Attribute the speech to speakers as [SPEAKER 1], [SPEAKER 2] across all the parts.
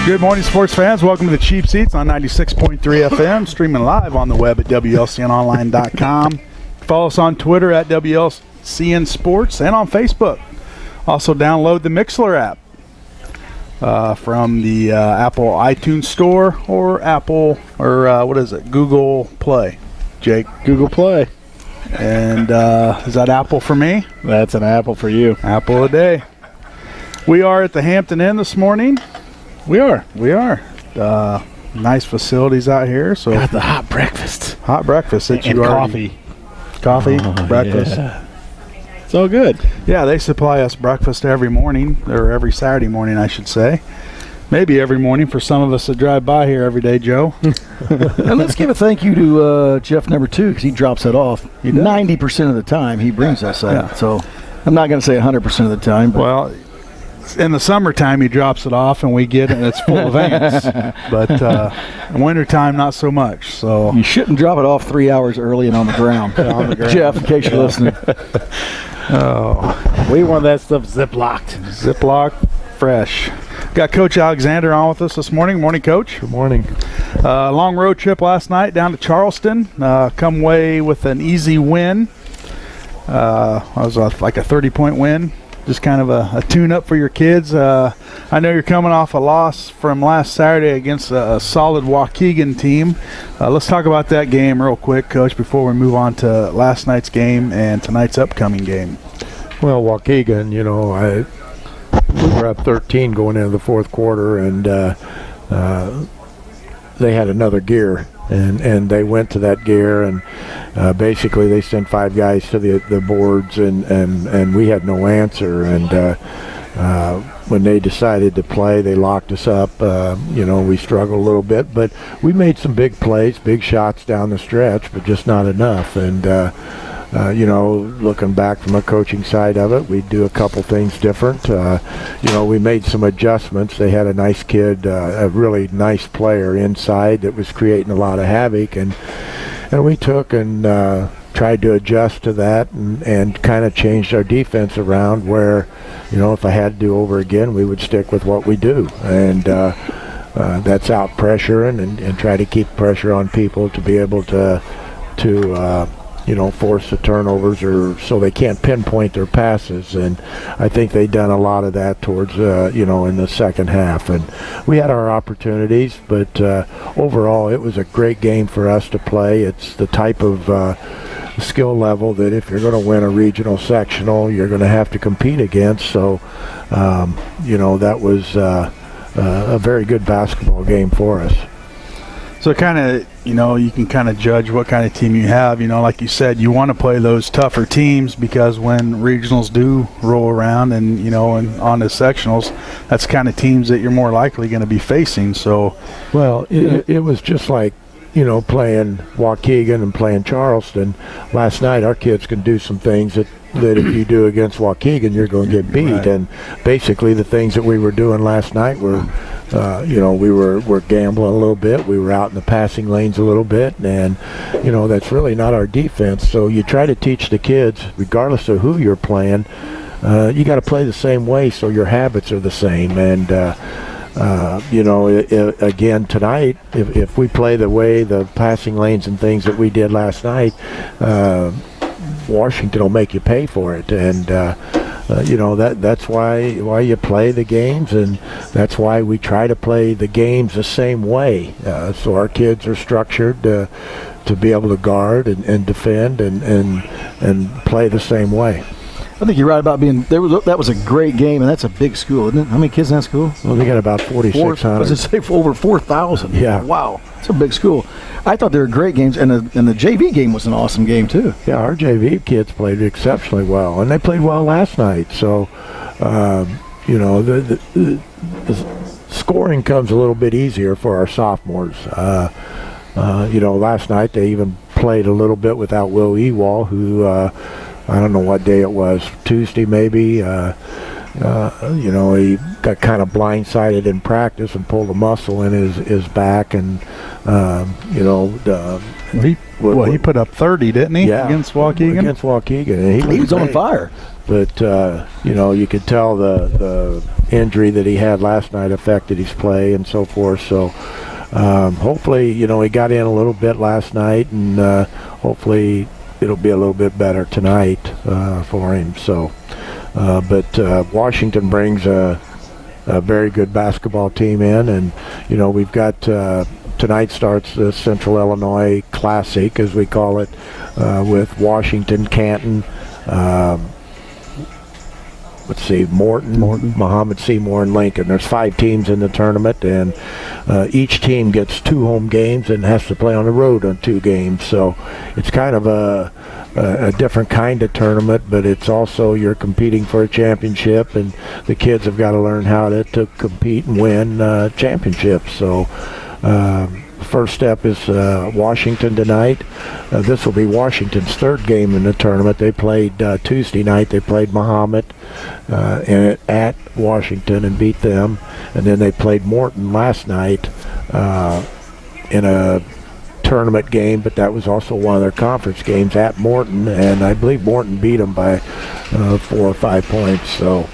[SPEAKER 1] Good morning, sports fans. Welcome to the Cheap Seats on 96.3 FM, streaming live on the web at WLCNonline.com. Follow us on Twitter at WLCN Sports and on Facebook. Also, download the Mixlr app from the Apple iTunes Store or Google Play. Jake?
[SPEAKER 2] Google Play.
[SPEAKER 1] And is that Apple for me?
[SPEAKER 2] That's an apple for you.
[SPEAKER 1] Apple a day. We are at the Hampton Inn this morning. We are. Nice facilities out here. So
[SPEAKER 2] got the hot breakfast.
[SPEAKER 1] Hot breakfast.
[SPEAKER 2] And coffee.
[SPEAKER 1] Coffee, breakfast.
[SPEAKER 2] Yeah. It's all good.
[SPEAKER 1] Yeah, they supply us breakfast every morning, or every Saturday morning, I should say. Maybe every morning for some of us that drive by here every day, Joe.
[SPEAKER 3] And let's give a thank you to Jeff number 2, because he drops it off. 90% of the time he brings us that. Yeah. So I'm not going to say 100% of the time. But
[SPEAKER 1] well, in the summertime, he drops it off, and we get it, and it's full of ants. But in wintertime, not so much. So
[SPEAKER 3] you shouldn't drop it off 3 hours early and on the ground. Jeff, in case you're listening.
[SPEAKER 2] Oh, we want that stuff zip-locked.
[SPEAKER 1] Zip-locked, fresh. Got Coach Alexander on with us this morning. Morning, Coach.
[SPEAKER 4] Good morning.
[SPEAKER 1] Long road trip last night down to Charleston. Come away with an easy win. It was like a 30-point win. Just kind of a tune-up for your kids. I know you're coming off a loss from last Saturday against a solid Waukegan team. Let's talk about that game real quick, Coach, before we move on to last night's game and tonight's upcoming game.
[SPEAKER 4] Well, Waukegan, we were up 13 going into the fourth quarter, and they had another gear. And they went to that gear, and basically they sent 5 guys to the boards, and we had no answer. And when they decided to play, they locked us up. We struggled a little bit, but we made some big plays, big shots down the stretch, but just not enough. And looking back from a coaching side of it, we do a couple things different. We made some adjustments. They had a nice kid, a really nice player inside that was creating a lot of havoc, and we took and tried to adjust to that and kind of changed our defense around where, if I had to do over again, we would stick with what we do. And that's out pressuring and try to keep pressure on people to be able to force the turnovers or so they can't pinpoint their passes. And I think they've done a lot of that towards, in the second half. And we had our opportunities, but overall it was a great game for us to play. It's the type of skill level that if you're going to win a regional sectional, you're going to have to compete against. So, that was a very good basketball game for us.
[SPEAKER 1] So kind of, you can kind of judge what kind of team you have. Like you said, you want to play those tougher teams because when regionals do roll around and, and on the sectionals, that's the kind of teams that you're more likely going to be facing. So,
[SPEAKER 4] well, it was just like, playing Waukegan and playing Charleston. Last night, our kids can do some things that if you do against Waukegan, you're going to get beat. Right. And basically the things that we were doing last night were, we're gambling a little bit. We were out in the passing lanes a little bit, and, that's really not our defense. So you try to teach the kids, regardless of who you're playing, you got to play the same way so your habits are the same. And, again, tonight, if we play the way the passing lanes and things that we did last night, Washington will make you pay for it. And, that's why you play the games, and that's why we try to play the games the same way. So our kids are structured to be able to guard and defend and play the same way.
[SPEAKER 3] I think you're right about being there. That was a great game, and that's a big school, isn't it? How many kids in that school?
[SPEAKER 4] Well, they got about 4,600.
[SPEAKER 3] I was going to say over 4,000.
[SPEAKER 4] Yeah.
[SPEAKER 3] Wow. It's a big school. I thought they were great games, and the JV game was an awesome game, too.
[SPEAKER 4] Yeah, our JV kids played exceptionally well, and they played well last night. So, the scoring comes a little bit easier for our sophomores. Last night they even played a little bit without Will Ewall, who I don't know what day it was, Tuesday maybe. He got kind of blindsided in practice and pulled a muscle in his back, and
[SPEAKER 1] he put up 30, didn't he?
[SPEAKER 4] Yeah,
[SPEAKER 1] against Waukegan.
[SPEAKER 4] Against Waukegan, and
[SPEAKER 3] he was on fire.
[SPEAKER 4] But you could tell injury that he had last night affected his play and so forth. So hopefully, he got in a little bit last night, and hopefully it'll be a little bit better tonight for him. So, but Washington brings a very good basketball team in, and we've got tonight starts the Central Illinois Classic, as we call it, with Washington, Canton, Morton, Muhammad Seymour, and Lincoln. There's 5 teams in the tournament, and each team gets 2 home games and has to play on the road on 2 games. So it's kind of a different kind of tournament, but it's also you're competing for a championship, and the kids have got to learn how to compete and win championships. So first step is Washington tonight. This will be Washington's 3rd game in the tournament. They played Tuesday night. They played Muhammad at Washington and beat them. And then they played Morton last night in a tournament game, but that was also one of their conference games at Morton. And I believe Morton beat them by 4 or 5 points. So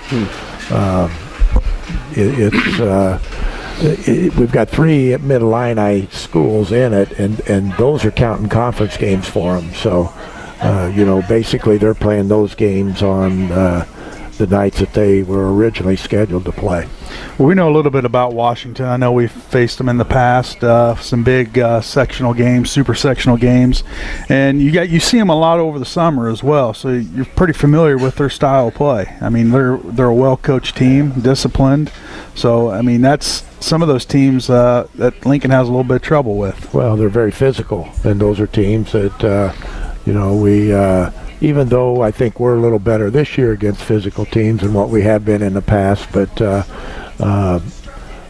[SPEAKER 4] we've got 3 Mid-Illini schools in it, and those are counting conference games for them. So, basically they're playing those games on the nights that they were originally scheduled to play.
[SPEAKER 1] Well, we know a little bit about Washington. I know we've faced them in the past, some big sectional games, super sectional games, and you see them a lot over the summer as well. So you're pretty familiar with their style of play. I mean, they're a well-coached team, disciplined. So I mean, that's some of those teams that Lincoln has a little bit of trouble with.
[SPEAKER 4] Well, they're very physical, and those are teams that even though I think we're a little better this year against physical teams than what we have been in the past, but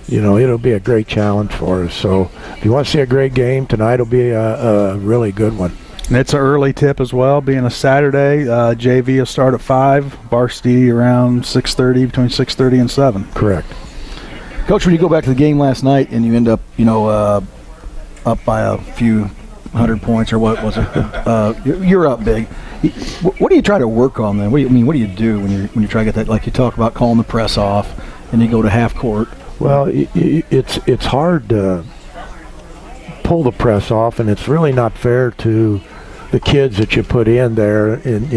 [SPEAKER 4] it'll be a great challenge for us. So if you want to see a great game, tonight will be a really good one.
[SPEAKER 1] And it's an early tip as well, being a Saturday. JV will start at 5, varsity around 6:30, between 6:30 and 7.
[SPEAKER 4] Correct.
[SPEAKER 3] Coach, when you go back to the game last night and you end up, up by a few 100 points or what was it? You're up big. What do you try to work on then? What do you do when you try to get that? Like you talk about calling the press off, and you go to half court.
[SPEAKER 4] Well, it's hard to pull the press off, and it's really not fair to the kids that you put in there. And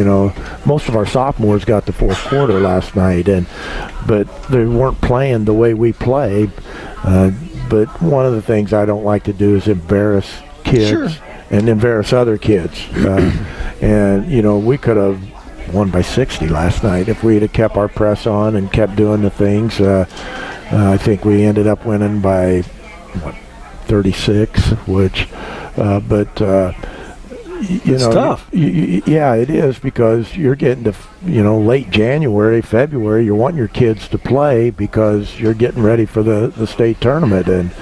[SPEAKER 4] most of our sophomores got the 4th quarter last night, but they weren't playing the way we play. But one of the things I don't like to do is embarrass kids.
[SPEAKER 3] Sure.
[SPEAKER 4] And embarrass other kids. And we could have won by 60 last night if we had kept our press on and kept doing the things. I think we ended up winning by 36, which
[SPEAKER 3] it's tough.
[SPEAKER 4] Yeah, it is, because you're getting to late January, February. You're wanting your kids to play because you're getting ready for the state tournament, and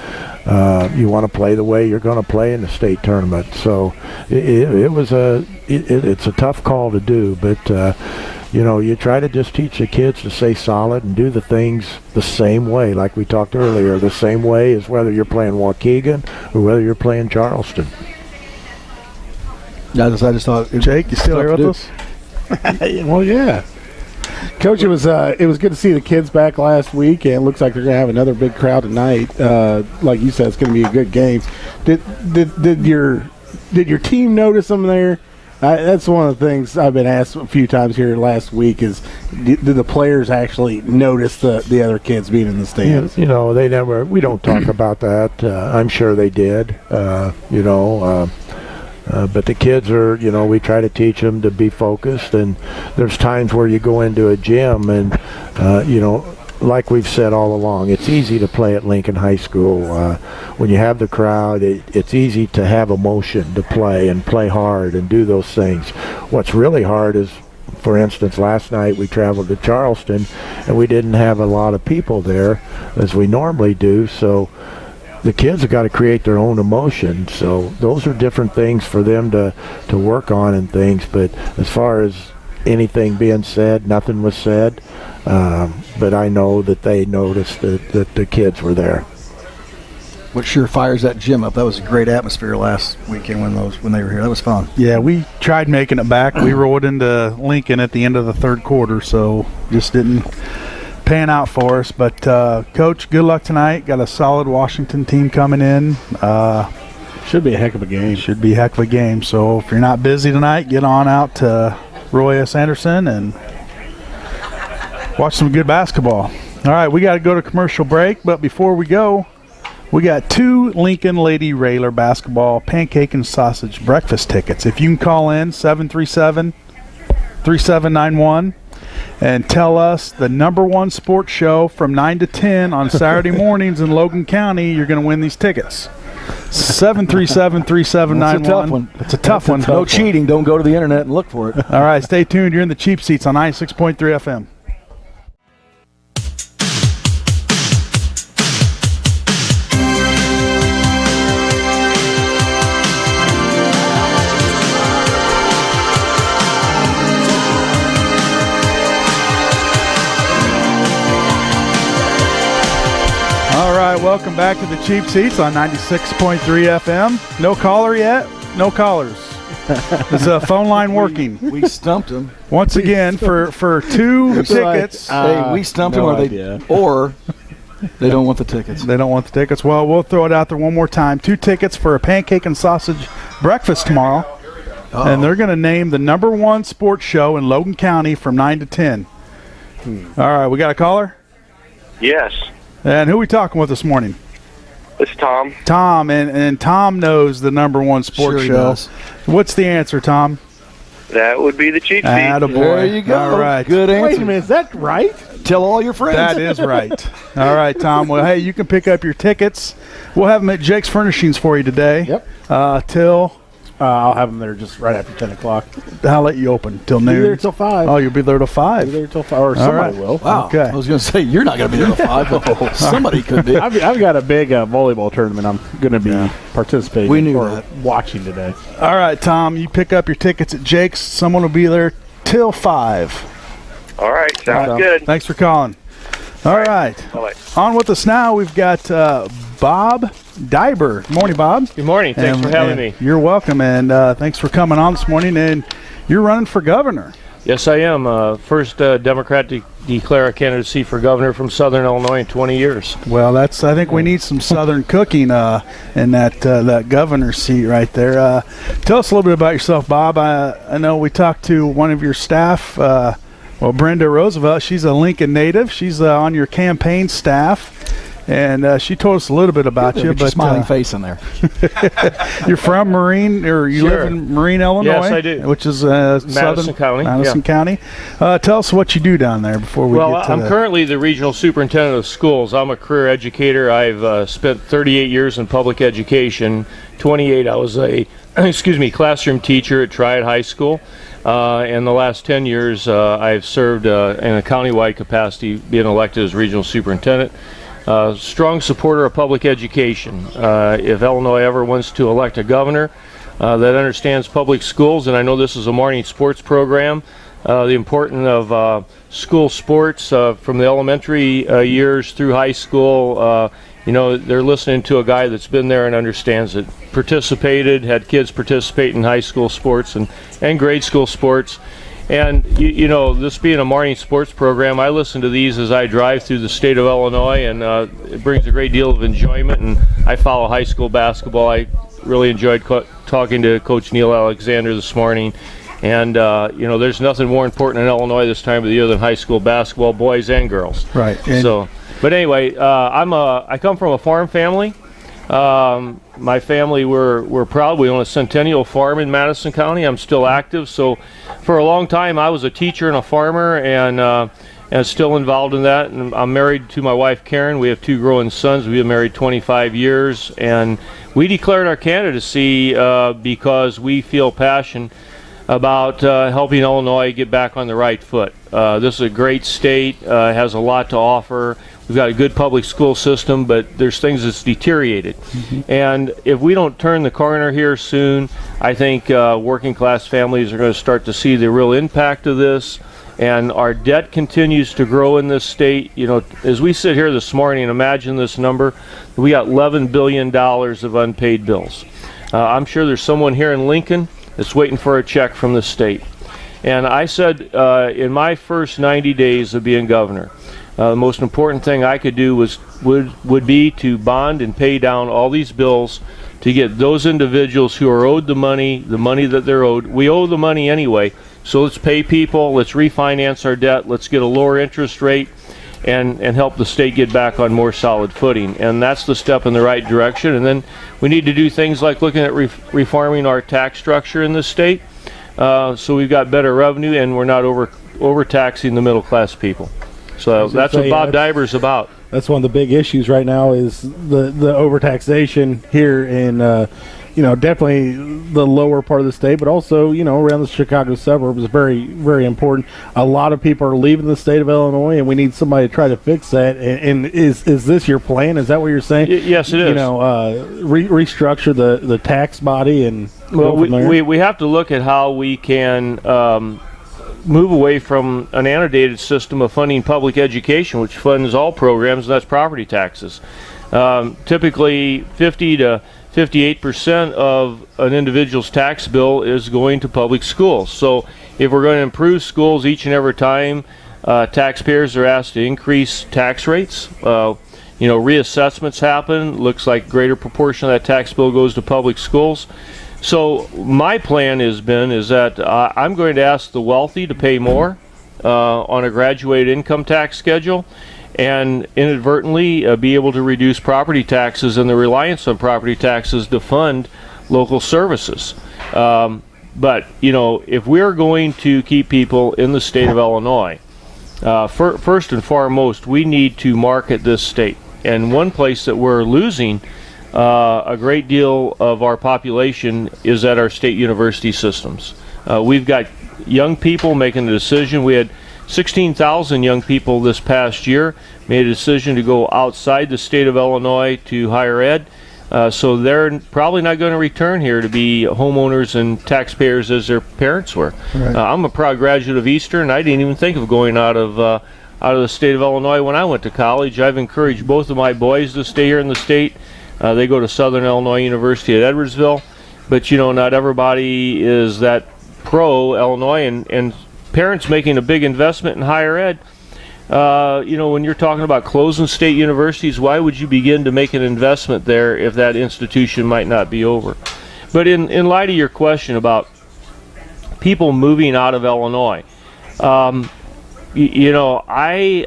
[SPEAKER 4] you want to play the way you're going to play in the state tournament. So it's a tough call to do, but you try to just teach the kids to stay solid and do the things the same way, like we talked earlier, the same way as whether you're playing Waukegan or whether you're playing Charleston.
[SPEAKER 3] I just thought,
[SPEAKER 1] Jake, you still here with us?
[SPEAKER 2] Well, yeah. Coach, it was good to see the kids back last week, and it looks like they're going to have another big crowd tonight. Like you said, it's going to be a good game. Did your team notice them there? That's one of the things I've been asked a few times here last week is, did the players actually notice the other kids being in the stands?
[SPEAKER 4] They never. We don't talk about that. I'm sure they did. But the kids are, we try to teach them to be focused, and there's times where you go into a gym and, like we've said all along, it's easy to play at Lincoln High School. When you have the crowd, it's easy to have emotion to play and play hard and do those things. What's really hard is, for instance, last night we traveled to Charleston, and we didn't have a lot of people there as we normally do, so the kids have got to create their own emotion. So those are different things for them to work on and things. But as far as anything being said, nothing was said. But I know that they noticed that the kids were there.
[SPEAKER 3] What sure fires that gym up. That was a great atmosphere last weekend when they were here. That was fun.
[SPEAKER 1] Yeah, we tried making it back. We rolled into Lincoln at the end of the 3rd quarter, so just didn't paying out for us. But, Coach, good luck tonight. Got a solid Washington team coming in.
[SPEAKER 2] Should be a heck of a game.
[SPEAKER 1] Should be a heck of a game. So if you're not busy tonight, get on out to Roy S. Anderson and watch some good basketball. All right, we got to go to commercial break. But before we go, we got 2 Lincoln Lady Railer basketball pancake and sausage breakfast tickets. If you can call in 737-3791 and tell us the #1 sports show from 9 to 10 on Saturday mornings in Logan County, you're going to win these tickets. 737-3791.
[SPEAKER 3] That's a tough one.
[SPEAKER 1] It's a tough one.
[SPEAKER 3] No cheating. Don't go to the internet and look for it.
[SPEAKER 1] All right, stay tuned. You're in the Cheap Seats on 96.3 FM. Welcome back to the Cheap Seats on 96.3 FM. No caller yet? No callers. Is the phone line working?
[SPEAKER 3] We stumped them.
[SPEAKER 1] Once again, for 2 tickets.
[SPEAKER 3] Hey, we stumped them, or they don't want the tickets.
[SPEAKER 1] They don't want the tickets. Well, we'll throw it out there one more time. 2 tickets for a pancake and sausage breakfast tomorrow. Uh-oh. And they're going to name the #1 sports show in Logan County from 9 to 10. All right, we got a caller?
[SPEAKER 5] Yes.
[SPEAKER 1] And who are we talking with this morning?
[SPEAKER 5] It's Tom.
[SPEAKER 1] Tom, and Tom knows the #1 sports show.
[SPEAKER 3] Does.
[SPEAKER 1] What's the answer, Tom?
[SPEAKER 5] That would be the Cheap Seat.
[SPEAKER 1] Attaboy.
[SPEAKER 3] There you go.
[SPEAKER 1] All right.
[SPEAKER 3] Good answer.
[SPEAKER 2] Wait a minute, is that right?
[SPEAKER 3] Tell all your friends.
[SPEAKER 1] That is right. All right, Tom. Well, hey, you can pick up your tickets. We'll have them at Jake's Furnishings for you today.
[SPEAKER 2] Yep.
[SPEAKER 1] Till?
[SPEAKER 2] I'll have them there just right after 10 o'clock.
[SPEAKER 1] I'll let you open till noon.
[SPEAKER 2] Be there till 5.
[SPEAKER 1] Oh, you'll be there till 5.
[SPEAKER 2] Be there till 5, or somebody will.
[SPEAKER 3] Wow.
[SPEAKER 1] Okay.
[SPEAKER 3] I was going to say, you're not going to be there till 5, but somebody could be.
[SPEAKER 2] I've got a big volleyball tournament I'm going to be participating
[SPEAKER 3] We knew
[SPEAKER 2] or
[SPEAKER 3] that.
[SPEAKER 2] watching today.
[SPEAKER 1] All right, Tom. You pick up your tickets at Jake's. Someone will be there till 5.
[SPEAKER 5] All right. Sounds good.
[SPEAKER 1] Thanks for calling. All right.
[SPEAKER 5] Bye-bye.
[SPEAKER 1] On with us now, we've got Bob Daiber. Good morning, Bob.
[SPEAKER 6] Good morning. Thanks for having me.
[SPEAKER 1] You're welcome, and thanks for coming on this morning. And you're running for governor.
[SPEAKER 6] Yes, I am. First Democrat to declare a candidacy for governor from Southern Illinois in 20 years.
[SPEAKER 1] Well, I think we need some Southern cooking in that governor seat right there. Tell us a little bit about yourself, Bob. I know we talked to one of your staff, Brenda Roosevelt. She's a Lincoln native. She's on your campaign staff. And she told us a little bit about you.
[SPEAKER 3] But smiling face in there.
[SPEAKER 1] You're from Marine, or you live in Marine, Illinois?
[SPEAKER 6] Yes, I do.
[SPEAKER 1] Which is
[SPEAKER 6] Madison County.
[SPEAKER 1] Madison County. Tell us what you do down there before we get to
[SPEAKER 6] I'm currently the regional superintendent of schools. I'm a career educator. I've spent 38 years in public education. 28, I was a classroom teacher at Triad High School. In the last 10 years, I've served in a countywide capacity, being elected as regional superintendent. Strong supporter of public education. If Illinois ever wants to elect a governor that understands public schools, and I know this is a morning sports program, the importance of school sports from the elementary years through high school, they're listening to a guy that's been there and understands it. Participated, had kids participate in high school sports and grade school sports. And, this being a morning sports program, I listen to these as I drive through the state of Illinois, and it brings a great deal of enjoyment. And I follow high school basketball. I really enjoyed talking to Coach Neil Alexander this morning. And, there's nothing more important in Illinois this time of the year than high school basketball, boys and girls.
[SPEAKER 1] Right.
[SPEAKER 6] But anyway, I come from a farm family. My family, we're proud. We own a Centennial farm in Madison County. I'm still active. So for a long time, I was a teacher and a farmer, and still involved in that. And I'm married to my wife, Karen. We have 2 growing sons. We've been married 25 years. And we declared our candidacy because we feel passion about helping Illinois get back on the right foot. This is a great state, has a lot to offer. We've got a good public school system, but there's things that's deteriorated. Mm-hmm. And if we don't turn the corner here soon, I think working class families are going to start to see the real impact of this. And our debt continues to grow in this state. As we sit here this morning, imagine this number. We got $11 billion of unpaid bills. I'm sure there's someone here in Lincoln that's waiting for a check from the state. And I said in my first 90 days of being governor, The most important thing I could do would be to bond and pay down all these bills to get those individuals who are owed the money that they're owed. We owe the money anyway, so let's pay people, let's refinance our debt, let's get a lower interest rate, and help the state get back on more solid footing. And that's the step in the right direction. And then we need to do things like looking at reforming our tax structure in the state, so we've got better revenue and we're not overtaxing the middle class people. So that's what Bob Daiber is about.
[SPEAKER 2] That's one of the big issues right now is the overtaxation here in, definitely the lower part of the state, but also, around the Chicago suburbs is very, very important. A lot of people are leaving the state of Illinois, and we need somebody to try to fix that. And is this your plan? Is that what you're saying?
[SPEAKER 6] Yes, it is.
[SPEAKER 2] Restructure the tax body and
[SPEAKER 6] we have to look at how we can move away from an annotated system of funding public education, which funds all programs, and that's property taxes. Typically, 50 to 58% of an individual's tax bill is going to public schools. So if we're going to improve schools each and every time taxpayers are asked to increase tax rates, reassessments happen, looks like greater proportion of that tax bill goes to public schools. So my plan is that I'm going to ask the wealthy to pay more on a graduated income tax schedule, and inadvertently be able to reduce property taxes and the reliance on property taxes to fund local services. But if we're going to keep people in the state of Illinois, first and foremost, we need to market this state. And one place that we're losing a great deal of our population is at our state university systems. We've got young people making the decision. We had 16,000 young people this past year made a decision to go outside the state of Illinois to higher ed. So they're probably not going to return here to be homeowners and taxpayers as their parents were. Right. I'm a proud graduate of Eastern. I didn't even think of going out of the state of Illinois when I went to college. I've encouraged both of my boys to stay here in the state. They go to Southern Illinois University at Edwardsville, but not everybody is that pro-Illinois, and parents making a big investment in higher ed. When you're talking about closing state universities, why would you begin to make an investment there if that institution might not be over? But in light of your question about people moving out of Illinois, I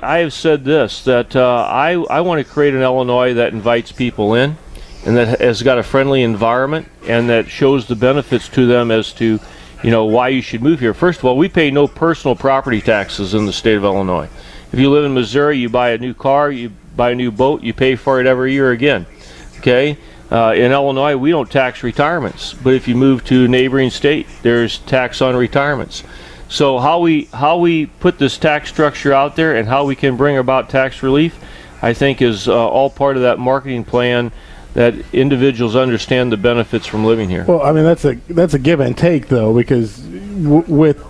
[SPEAKER 6] have said this, that I want to create an Illinois that invites people in and that has got a friendly environment and that shows the benefits to them as to why you should move here. First of all, we pay no personal property taxes in the state of Illinois. If you live in Missouri, you buy a new car, you buy a new boat, you pay for it every year again. Okay? In Illinois, we don't tax retirements, but if you move to a neighboring state, there's tax on retirements. So how we put this tax structure out there and how we can bring about tax relief, I think is all part of that marketing plan, that individuals understand the benefits from living here.
[SPEAKER 2] Well, I mean, that's a give and take, though, because with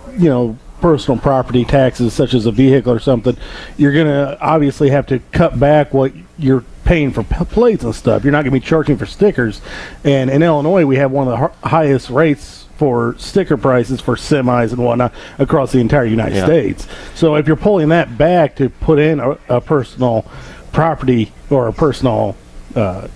[SPEAKER 2] personal property taxes such as a vehicle or something, you're going to obviously have to cut back what you're paying for plates and stuff. You're not going to be charging for stickers. And in Illinois, we have one of the highest rates for sticker prices for semis and whatnot across the entire United States. So if you're pulling that back to put in a personal property or a personal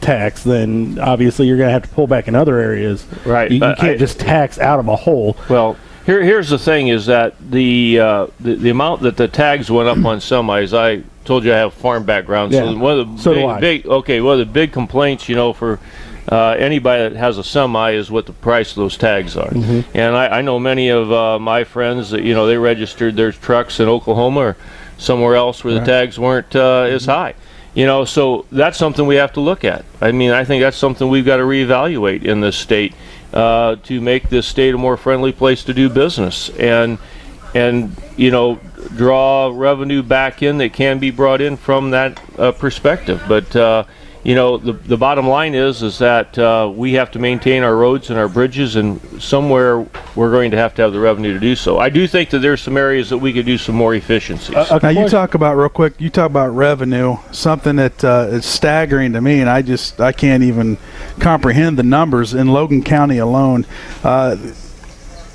[SPEAKER 2] tax, then obviously you're going to have to pull back in other areas.
[SPEAKER 6] Right.
[SPEAKER 2] You can't just tax out of a hole.
[SPEAKER 6] Well, here's the thing: is that the amount that the tags went up on semis. I told you I have farm background, so one of the big complaints, for anybody that has a semi is what the price of those tags are. Mm-hmm. And I know many of my friends that they registered their trucks in Oklahoma or somewhere else where the tags weren't as high. So that's something we have to look at. I mean, I think that's something we've got to reevaluate in this state to make this state a more friendly place to do business and draw revenue back in that can be brought in from that perspective. But the bottom line is that we have to maintain our roads and our bridges, and somewhere we're going to have the revenue to do so. I do think that there's some areas that we could do some more efficiencies.
[SPEAKER 1] Now you talk about revenue, something that is staggering to me, and I can't even comprehend the numbers in Logan County alone.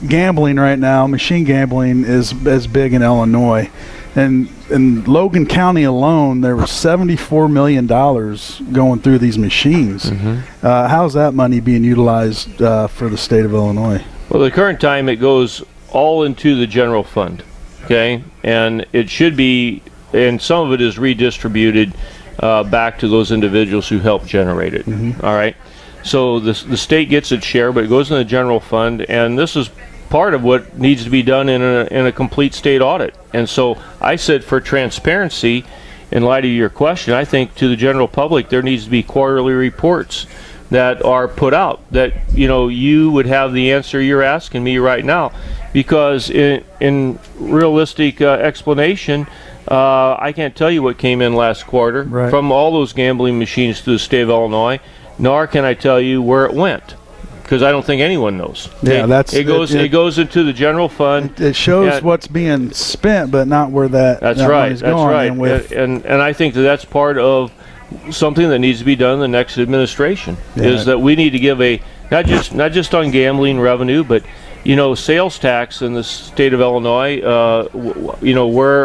[SPEAKER 1] Gambling right now, machine gambling is as big in Illinois And in Logan County alone, there was $74 million going through these machines. How's that money being utilized for the state of Illinois?
[SPEAKER 6] Well, the current time it goes all into the general fund, okay? And it should be, and some of it is redistributed back to those individuals who helped generate it, all right? So the state gets its share, but it goes in the general fund, and this is part of what needs to be done in a complete state audit. And so I said, for transparency, in light of your question, I think to the general public there needs to be quarterly reports that are put out, that you would have the answer you're asking me right now, because in realistic explanation, I can't tell you what came in last quarter from all those gambling machines to the state of Illinois, nor can I tell you where it went, because I don't think anyone knows.
[SPEAKER 1] Yeah,
[SPEAKER 6] it goes into the general fund.
[SPEAKER 1] It shows what's being spent, but not where that money's going.
[SPEAKER 6] And I think that's part of something that needs to be done in the next administration. Is that we need to give a not just on gambling revenue, but sales tax in the state of Illinois.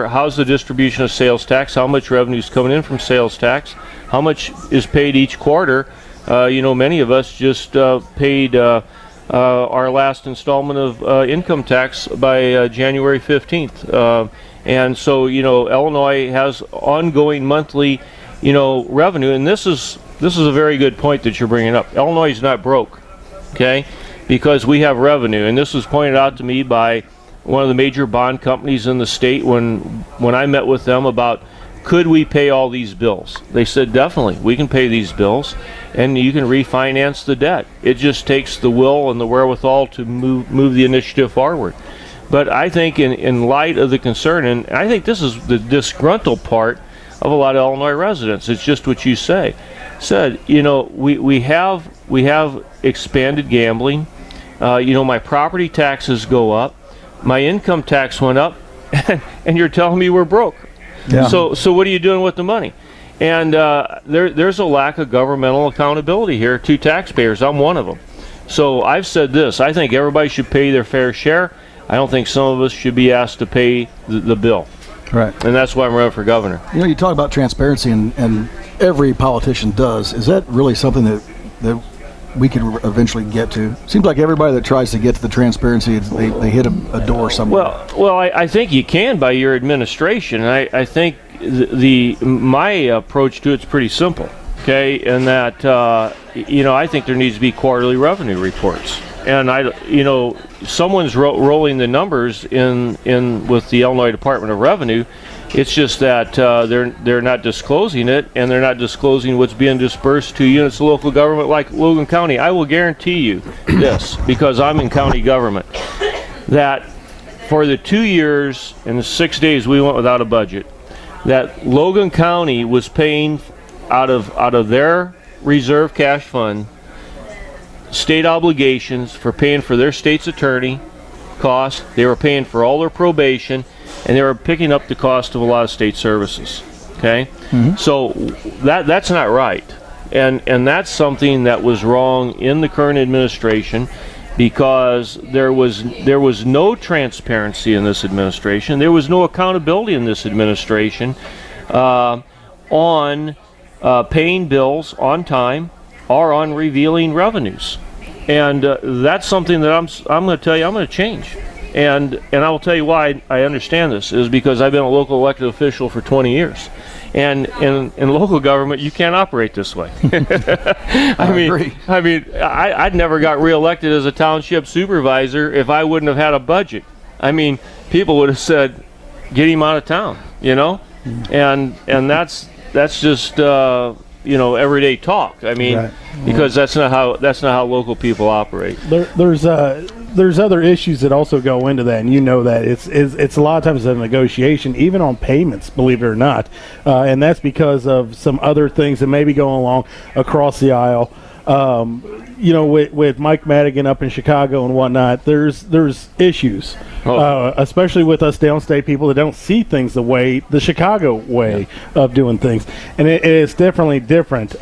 [SPEAKER 6] How's the distribution of sales tax? How much revenue is coming in from sales tax? How much is paid each quarter? Many of us just paid our last installment of income tax by January 15th. And so, Illinois has ongoing monthly, revenue. And this is a very good point that you're bringing up. Illinois is not broke, okay, because we have revenue. And this was pointed out to me by one of the major bond companies in the state when I met with them about, could we pay all these bills? They said, definitely, we can pay these bills, and you can refinance the debt. It just takes the will and the wherewithal to move the initiative forward. But I think in light of the concern, and I think this is the disgruntled part of a lot of Illinois residents, it's just what you said, we have expanded gambling. My property taxes go up, my income tax went up, and you're telling me we're broke. Yeah. So what are you doing with the money? And there's a lack of governmental accountability here to taxpayers. I'm one of them. So I've said this. I think everybody should pay their fair share. I don't think some of us should be asked to pay the bill.
[SPEAKER 1] Right.
[SPEAKER 6] And that's why I'm running for governor.
[SPEAKER 3] You talk about transparency, and every politician does. Is that really something that we could eventually get to? Seems like everybody that tries to get to the transparency, they hit a door somewhere.
[SPEAKER 6] Well, I think you can by your administration. And I think my approach to it's pretty simple, okay? And that I think there needs to be quarterly revenue reports. And someone's rolling the numbers in with the Illinois Department of Revenue. It's just that they're not disclosing it, and they're not disclosing what's being dispersed to units of local government like Logan County. I will guarantee you this, because I'm in county government, that for the 2 years and the 6 days we went without a budget, that Logan County was paying out of their reserve cash fund state obligations for paying for their state's attorney costs. They were paying for all their probation, and they were picking up the cost of a lot of state services. Okay, so that's not right, and that's something that was wrong in the current administration, because there was no transparency in this administration. There was no accountability in this administration on paying bills on time or on revealing revenues, and that's something that I'm going to tell you I'm going to change. And I will tell you why I understand this is because I've been a local elected official for 20 years. And in local government, you can't operate this way. I'd never got reelected as a township supervisor if I wouldn't have had a budget. I mean, people would have said, get him out of town, And that's just everyday talk. I mean, right. Because that's not how local people operate.
[SPEAKER 2] There's other issues that also go into that, and that it's a lot of times a negotiation, even on payments, believe it or not, and that's because of some other things that may be going along across the aisle. With Mike Madigan up in Chicago and whatnot, there's issues, especially with us downstate people that don't see things the Chicago way of doing things, and it's definitely different.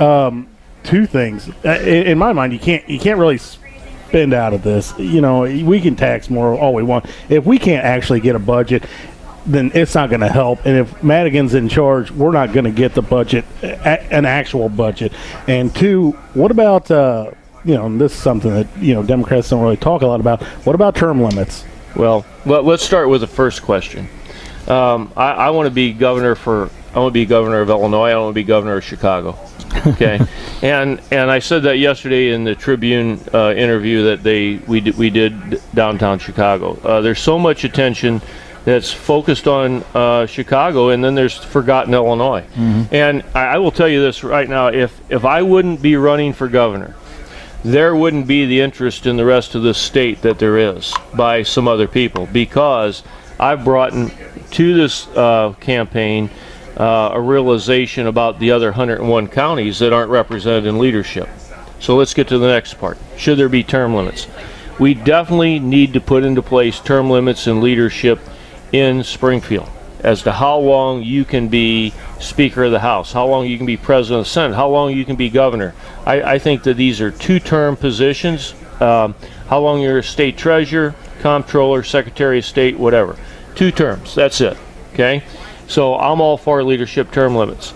[SPEAKER 2] Two things, in my mind, you can't really spend out of this. We can tax more all we want. If we can't actually get a budget, then it's not going to help. And if Madigan's in charge, we're not going to get the budget, an actual budget. And two, what about and this is something that Democrats don't really talk a lot about. What about term limits?
[SPEAKER 6] Well, let's start with the first question. I want to be governor I want to be governor of Illinois. I don't want to be governor of Chicago. Okay, and I said that yesterday in the Tribune interview that we did downtown Chicago. There's so much attention that's focused on Chicago, and then there's forgotten Illinois. Mm-hmm. And I will tell you this right now: if I wouldn't be running for governor, there wouldn't be the interest in the rest of the state that there is by some other people, because I've brought to this campaign a realization about the other 101 counties that aren't represented in leadership. So let's get to the next part. Should there be term limits? We definitely need to put into place term limits in leadership in Springfield as to how long you can be Speaker of the House, how long you can be President of the Senate, how long you can be governor. I think that these are two-term positions. How long you're a state treasurer, comptroller, secretary of state, whatever. 2 terms, that's it, okay? So I'm all for leadership term limits.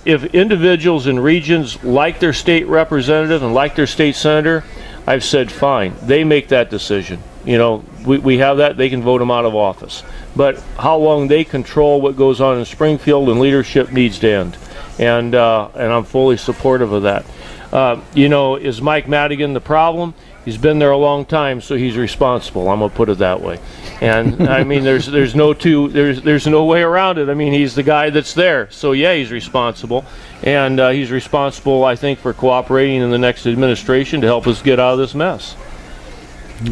[SPEAKER 6] If individuals in regions like their state representative and like their state senator, I've said fine, they make that decision. We have that, they can vote them out of office. But how long they control what goes on in Springfield and leadership needs to end. And I'm fully supportive of that. Is Mike Madigan the problem? He's been there a long time, so he's responsible. I'm gonna put it that way. And I mean, there's no way around it. I mean, he's the guy that's there, so yeah, he's responsible, and he's responsible, I think, for cooperating in the next administration to help us get out of this mess.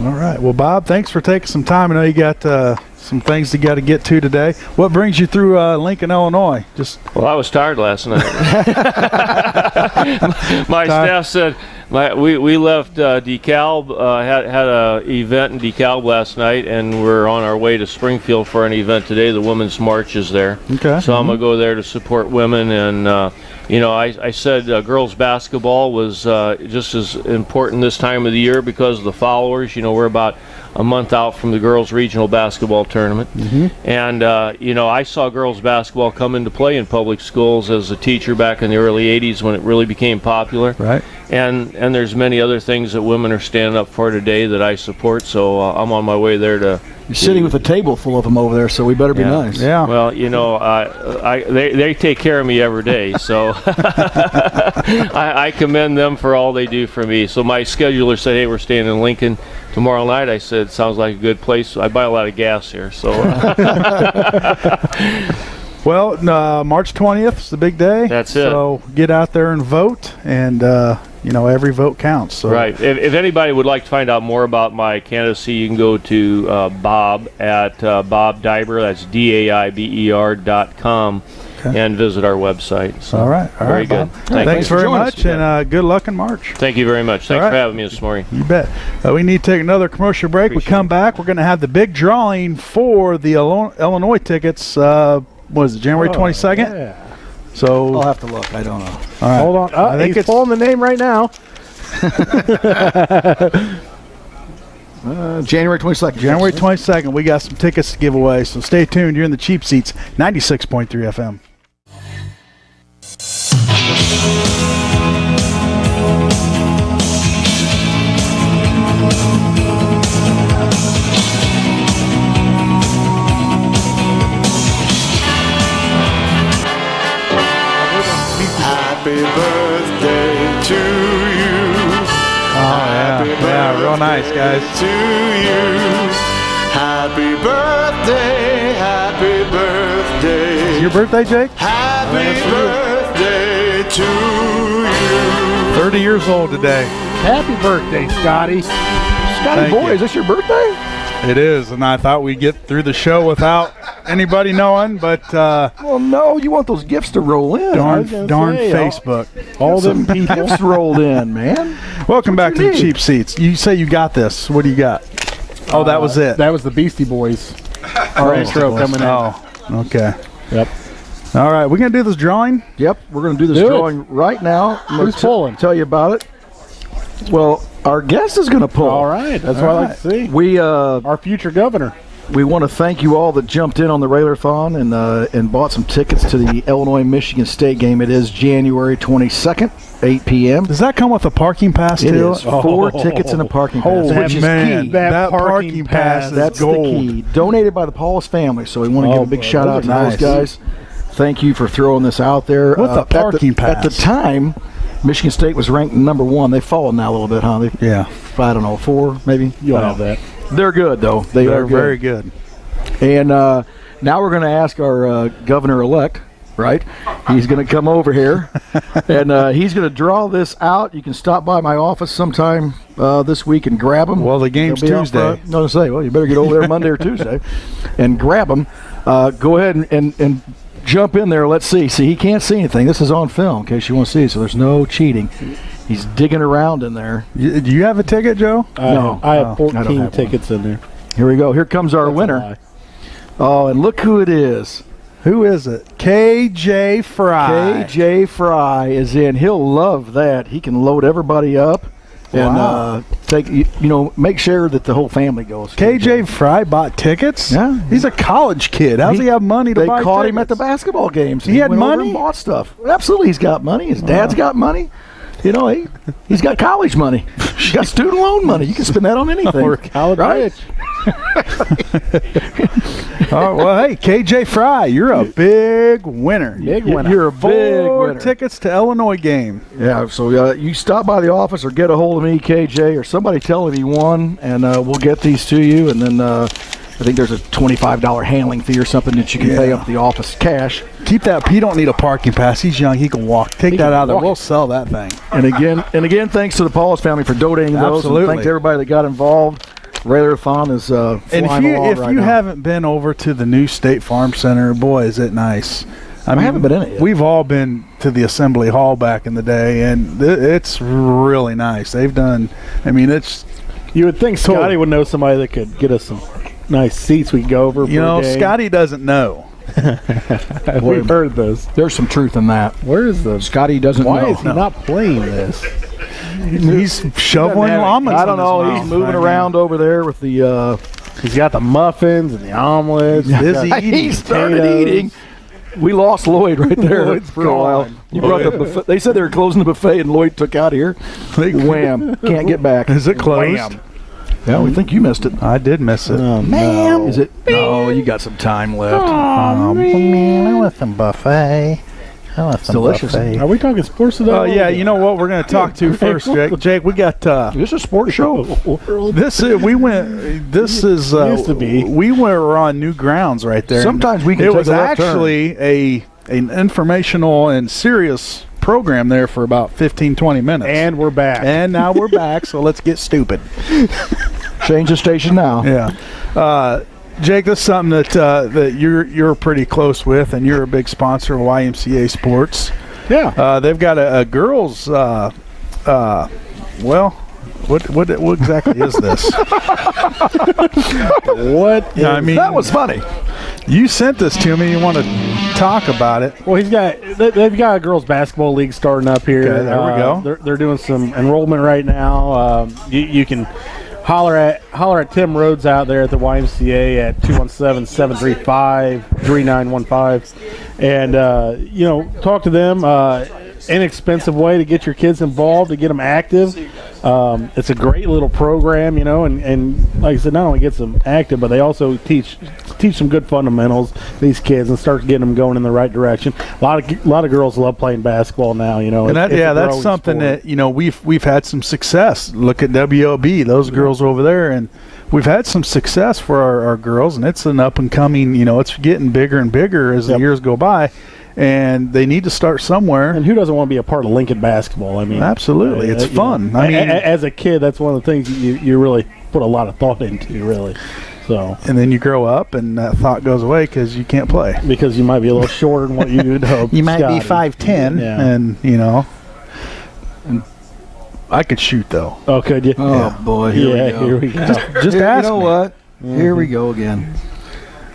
[SPEAKER 1] All right. Well, Bob, thanks for taking some time. I know you got some things you got to get to today. What brings you through Lincoln, Illinois?
[SPEAKER 6] Well, I was tired last night. My staff said we left DeKalb, had a event in DeKalb last night, and we're on our way to Springfield for an event today. The Women's March is there. Okay. So I'm going to go there to support women. And, I said girls basketball was just as important this time of the year because of the followers. We're about a month out from the girls' regional basketball tournament. Mm-hmm. And, I saw girls basketball come into play in public schools as a teacher back in the early 80s when it really became popular. Right. And there's many other things that women are standing up for today that I support, so I'm on my way there to...
[SPEAKER 3] You're sitting with a table full of them over there, so we better be nice.
[SPEAKER 1] Yeah.
[SPEAKER 6] Well, they take care of me every day, so I commend them for all they do for me. So my scheduler said, hey, we're staying in Lincoln tomorrow night. I said, sounds like a good place. I buy a lot of gas here, so...
[SPEAKER 1] Well, March 20th is the big day. That's it. So get out there and vote, and every vote counts. So.
[SPEAKER 6] Right. If anybody would like to find out more about my candidacy, you can go to Bob at Bob Daiber. That's DAIBER.com. Okay. And visit our website. So,
[SPEAKER 1] all right.
[SPEAKER 6] Very good.
[SPEAKER 1] Thanks very much, and good luck in March.
[SPEAKER 6] Thank you very much. Thanks for having me this morning.
[SPEAKER 1] You bet. We need to take another commercial break. We come back. We're going to have the big drawing for the Illinois tickets. What is it, January 22nd?
[SPEAKER 2] Yeah.
[SPEAKER 1] So
[SPEAKER 3] I'll have to look. I don't know.
[SPEAKER 1] All right.
[SPEAKER 2] Hold on. I think he's pulling the name right now.
[SPEAKER 3] January 22nd.
[SPEAKER 1] January 22nd. We got some tickets to give away, so stay tuned. You're in the Cheap Seats, 96.3 FM.
[SPEAKER 7] Happy birthday to you.
[SPEAKER 1] Oh, yeah, real nice, guys.
[SPEAKER 7] To you. Happy birthday, happy birthday.
[SPEAKER 1] Is your birthday, Jake?
[SPEAKER 7] Happy birthday to you.
[SPEAKER 1] 30 years old today.
[SPEAKER 2] Happy birthday, Scotty.
[SPEAKER 3] Scotty boy, is this your birthday?
[SPEAKER 1] It is, and I thought we'd get through the show without anybody knowing, but
[SPEAKER 3] well, no, you want those gifts to roll in.
[SPEAKER 1] Darn Facebook.
[SPEAKER 3] All them gifts rolled in, man.
[SPEAKER 1] Welcome back to the Cheap Seats. You say you got this. What do you got? Oh, that was it.
[SPEAKER 2] That was the Beastie Boys. Our intro coming in.
[SPEAKER 1] Oh, okay.
[SPEAKER 2] Yep.
[SPEAKER 1] All right, we're going to do this drawing?
[SPEAKER 3] Yep, we're going to do this drawing right now.
[SPEAKER 2] Who's pulling?
[SPEAKER 3] Tell you about it. Well, our guest is going to pull.
[SPEAKER 2] All right, that's what I like to see.
[SPEAKER 3] We
[SPEAKER 2] our future governor.
[SPEAKER 3] we want to thank you all that jumped in on the Railer-thon and bought some tickets to the Illinois-Michigan State game. It is January 22nd, 8 p.m.
[SPEAKER 1] Does that come with a parking pass
[SPEAKER 3] It
[SPEAKER 1] too?
[SPEAKER 3] is 4 tickets and a parking pass,
[SPEAKER 1] Holy
[SPEAKER 3] which is
[SPEAKER 1] man,
[SPEAKER 3] key.
[SPEAKER 1] that parking pass is
[SPEAKER 3] That's
[SPEAKER 1] gold.
[SPEAKER 3] the key. Donated by the Paulus family, so we want to give a big shout out to
[SPEAKER 1] nice.
[SPEAKER 3] those guys. Thank you for throwing this out there.
[SPEAKER 1] With the parking pass.
[SPEAKER 3] At the time, Michigan State was ranked number 1. They've fallen now a little bit, huh?
[SPEAKER 1] Yeah.
[SPEAKER 3] I don't know, 4 maybe.
[SPEAKER 2] You'll have that.
[SPEAKER 3] They're good though.
[SPEAKER 1] They're very good.
[SPEAKER 3] And now we're going to ask our governor-elect, right? He's going to come over here, and he's going to draw this out. You can stop by my office sometime this week and grab them.
[SPEAKER 1] Well, the game's
[SPEAKER 3] They'll be out
[SPEAKER 1] Tuesday.
[SPEAKER 3] front. No, to say, well, you better get over there Monday or Tuesday and grab them. Go ahead and jump in there. Let's see. See, he can't see anything. This is on film in case you want to see, so there's no cheating. He's digging around in there.
[SPEAKER 1] Do you have a ticket, Joe?
[SPEAKER 3] No.
[SPEAKER 2] I have
[SPEAKER 3] I
[SPEAKER 2] 14
[SPEAKER 3] don't have
[SPEAKER 2] tickets in there.
[SPEAKER 3] Here we go. Here comes our winner. Oh, and look who it is.
[SPEAKER 1] Who is it? KJ Fry.
[SPEAKER 3] KJ Fry is in. He'll love that. He can load everybody up and make sure that the whole family goes.
[SPEAKER 1] KJ Fry bought tickets?
[SPEAKER 3] Yeah.
[SPEAKER 1] He's a college kid. How's he have money to
[SPEAKER 3] They
[SPEAKER 1] buy
[SPEAKER 3] caught
[SPEAKER 1] tickets?
[SPEAKER 3] him at the basketball games.
[SPEAKER 1] He had
[SPEAKER 3] went over
[SPEAKER 1] money?
[SPEAKER 3] and bought stuff. Absolutely, he's got money. His dad's got money. You know, he's got college money. He's got student loan money. You can spend that on anything.
[SPEAKER 2] We're college
[SPEAKER 3] right?
[SPEAKER 2] rich.
[SPEAKER 1] Oh, well, hey, KJ Fry, you're a big winner.
[SPEAKER 2] Big winner.
[SPEAKER 3] You're a big
[SPEAKER 1] 4
[SPEAKER 3] winner.
[SPEAKER 1] tickets to Illinois game.
[SPEAKER 3] Yeah, so you stop by the office or get a hold of me, KJ, or somebody tell him he won, and we'll get these to you. And then I think there's a $25 handling fee or something that you can pay up at the office cash.
[SPEAKER 1] Keep that. He don't need a parking pass. He's young. He can walk. Take that out of there. We'll sell that thing.
[SPEAKER 3] And again, thanks to the Paulus family for donating those.
[SPEAKER 1] Absolutely.
[SPEAKER 3] And thanks to everybody that got involved. Railer-thon is flying
[SPEAKER 1] And if
[SPEAKER 3] right
[SPEAKER 1] you
[SPEAKER 3] now.
[SPEAKER 1] haven't been over to the new State Farm Center, boy, is it nice.
[SPEAKER 3] I haven't been in it yet.
[SPEAKER 1] We've all been to the Assembly Hall back in the day, and it's really nice. They've done. I mean, it's.
[SPEAKER 2] You would think Scotty would know somebody that could get us some nice seats we could go over for
[SPEAKER 1] You know,
[SPEAKER 2] a game.
[SPEAKER 1] Scotty doesn't know.
[SPEAKER 2] We've heard those.
[SPEAKER 3] There's some truth in that.
[SPEAKER 2] Where is the?
[SPEAKER 3] Scotty doesn't know.
[SPEAKER 2] Why is he not playing this?
[SPEAKER 1] He's shoveling almonds.
[SPEAKER 3] I don't
[SPEAKER 1] in his
[SPEAKER 3] know.
[SPEAKER 1] mouth
[SPEAKER 3] He's moving
[SPEAKER 1] right
[SPEAKER 3] around over there with the.
[SPEAKER 2] He's got the muffins and the omelets.
[SPEAKER 1] Busy
[SPEAKER 2] Got
[SPEAKER 1] eating.
[SPEAKER 3] He started
[SPEAKER 2] potatoes.
[SPEAKER 3] eating. We lost Lloyd right there
[SPEAKER 2] Lloyd's
[SPEAKER 3] for a while.
[SPEAKER 2] gone.
[SPEAKER 3] You brought the buffet. They said they were closing the buffet, and Lloyd took out of here. Wham! Can't get back.
[SPEAKER 1] Is it closed?
[SPEAKER 2] Wham.
[SPEAKER 3] Yeah, we think you missed it.
[SPEAKER 1] I did miss it.
[SPEAKER 2] Oh,
[SPEAKER 3] Ma'am,
[SPEAKER 2] no.
[SPEAKER 3] is it? No, you got some time left.
[SPEAKER 8] Man, I want some buffet. I want some
[SPEAKER 3] delicious.
[SPEAKER 8] buffet.
[SPEAKER 2] Are we talking sports today?
[SPEAKER 1] Oh yeah, you know what we're going to talk to first, Jake. Jake, we got
[SPEAKER 3] Is this a sports show?
[SPEAKER 1] this. We went. This is
[SPEAKER 2] Used to be.
[SPEAKER 1] We were on new grounds right there.
[SPEAKER 3] Sometimes we can
[SPEAKER 1] It
[SPEAKER 3] take
[SPEAKER 1] was
[SPEAKER 3] a left turn.
[SPEAKER 1] actually an informational and serious program there for about 15-20 minutes.
[SPEAKER 2] And we're back.
[SPEAKER 1] And now we're back, so let's get stupid.
[SPEAKER 3] Change the station now.
[SPEAKER 1] Yeah. Jake, this is something that you're pretty close with, and you're a big sponsor of YMCA Sports.
[SPEAKER 2] yeah.
[SPEAKER 1] They've got a girls. What exactly is this?
[SPEAKER 2] What?
[SPEAKER 1] Yeah, I mean,
[SPEAKER 3] That was funny.
[SPEAKER 1] you sent this to me. You want to talk about it?
[SPEAKER 2] Well, they've got a girls basketball league starting up here.
[SPEAKER 1] Okay, there we go.
[SPEAKER 2] They're doing some enrollment right now. You can holler at Tim Rhodes out there at the YMCA at 217-735-3915, and talk to them. Inexpensive way to get your kids involved, to get them active. It's a great little program, and like I said, not only gets them active, but they also teach some good fundamentals, these kids, and start getting them going in the right direction. A lot of girls love playing basketball now,
[SPEAKER 1] And
[SPEAKER 2] it's a
[SPEAKER 1] that's
[SPEAKER 2] growing
[SPEAKER 1] something
[SPEAKER 2] sport.
[SPEAKER 1] that we've had some success. Look at WLB; those girls over there, and we've had some success for our girls, and it's an up and coming. It's getting bigger and bigger as the years go by. And they need to start somewhere.
[SPEAKER 2] And who doesn't want to be a part of Lincoln basketball? I mean,
[SPEAKER 1] Absolutely. It's fun. I mean,
[SPEAKER 2] as a kid, that's one of the things you really put a lot of thought into, really. So,
[SPEAKER 1] and then you grow up, and that thought goes away because you can't play.
[SPEAKER 2] because you might be a little shorter than what you would hope.
[SPEAKER 1] You might be
[SPEAKER 2] Scotty.
[SPEAKER 1] 5'10",
[SPEAKER 2] Yeah.
[SPEAKER 1] and and I could shoot though.
[SPEAKER 2] Oh, could you?
[SPEAKER 3] Oh boy, here we go.
[SPEAKER 1] Just
[SPEAKER 3] You
[SPEAKER 1] ask
[SPEAKER 3] know
[SPEAKER 1] me.
[SPEAKER 3] what? Here we go again.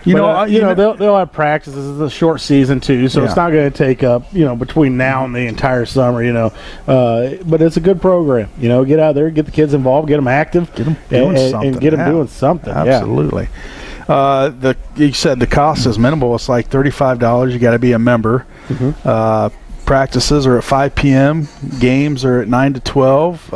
[SPEAKER 2] They'll have practices. It's a short season too, so it's not going to take up between now and the entire summer. But it's a good program. Get out there, get the kids involved, get them active,
[SPEAKER 1] Get them doing something.
[SPEAKER 2] and get them doing something.
[SPEAKER 1] Absolutely. You said the cost is minimal. It's like $35. You got to be a member. Practices are at 5 p.m. Games are at 9 to 12.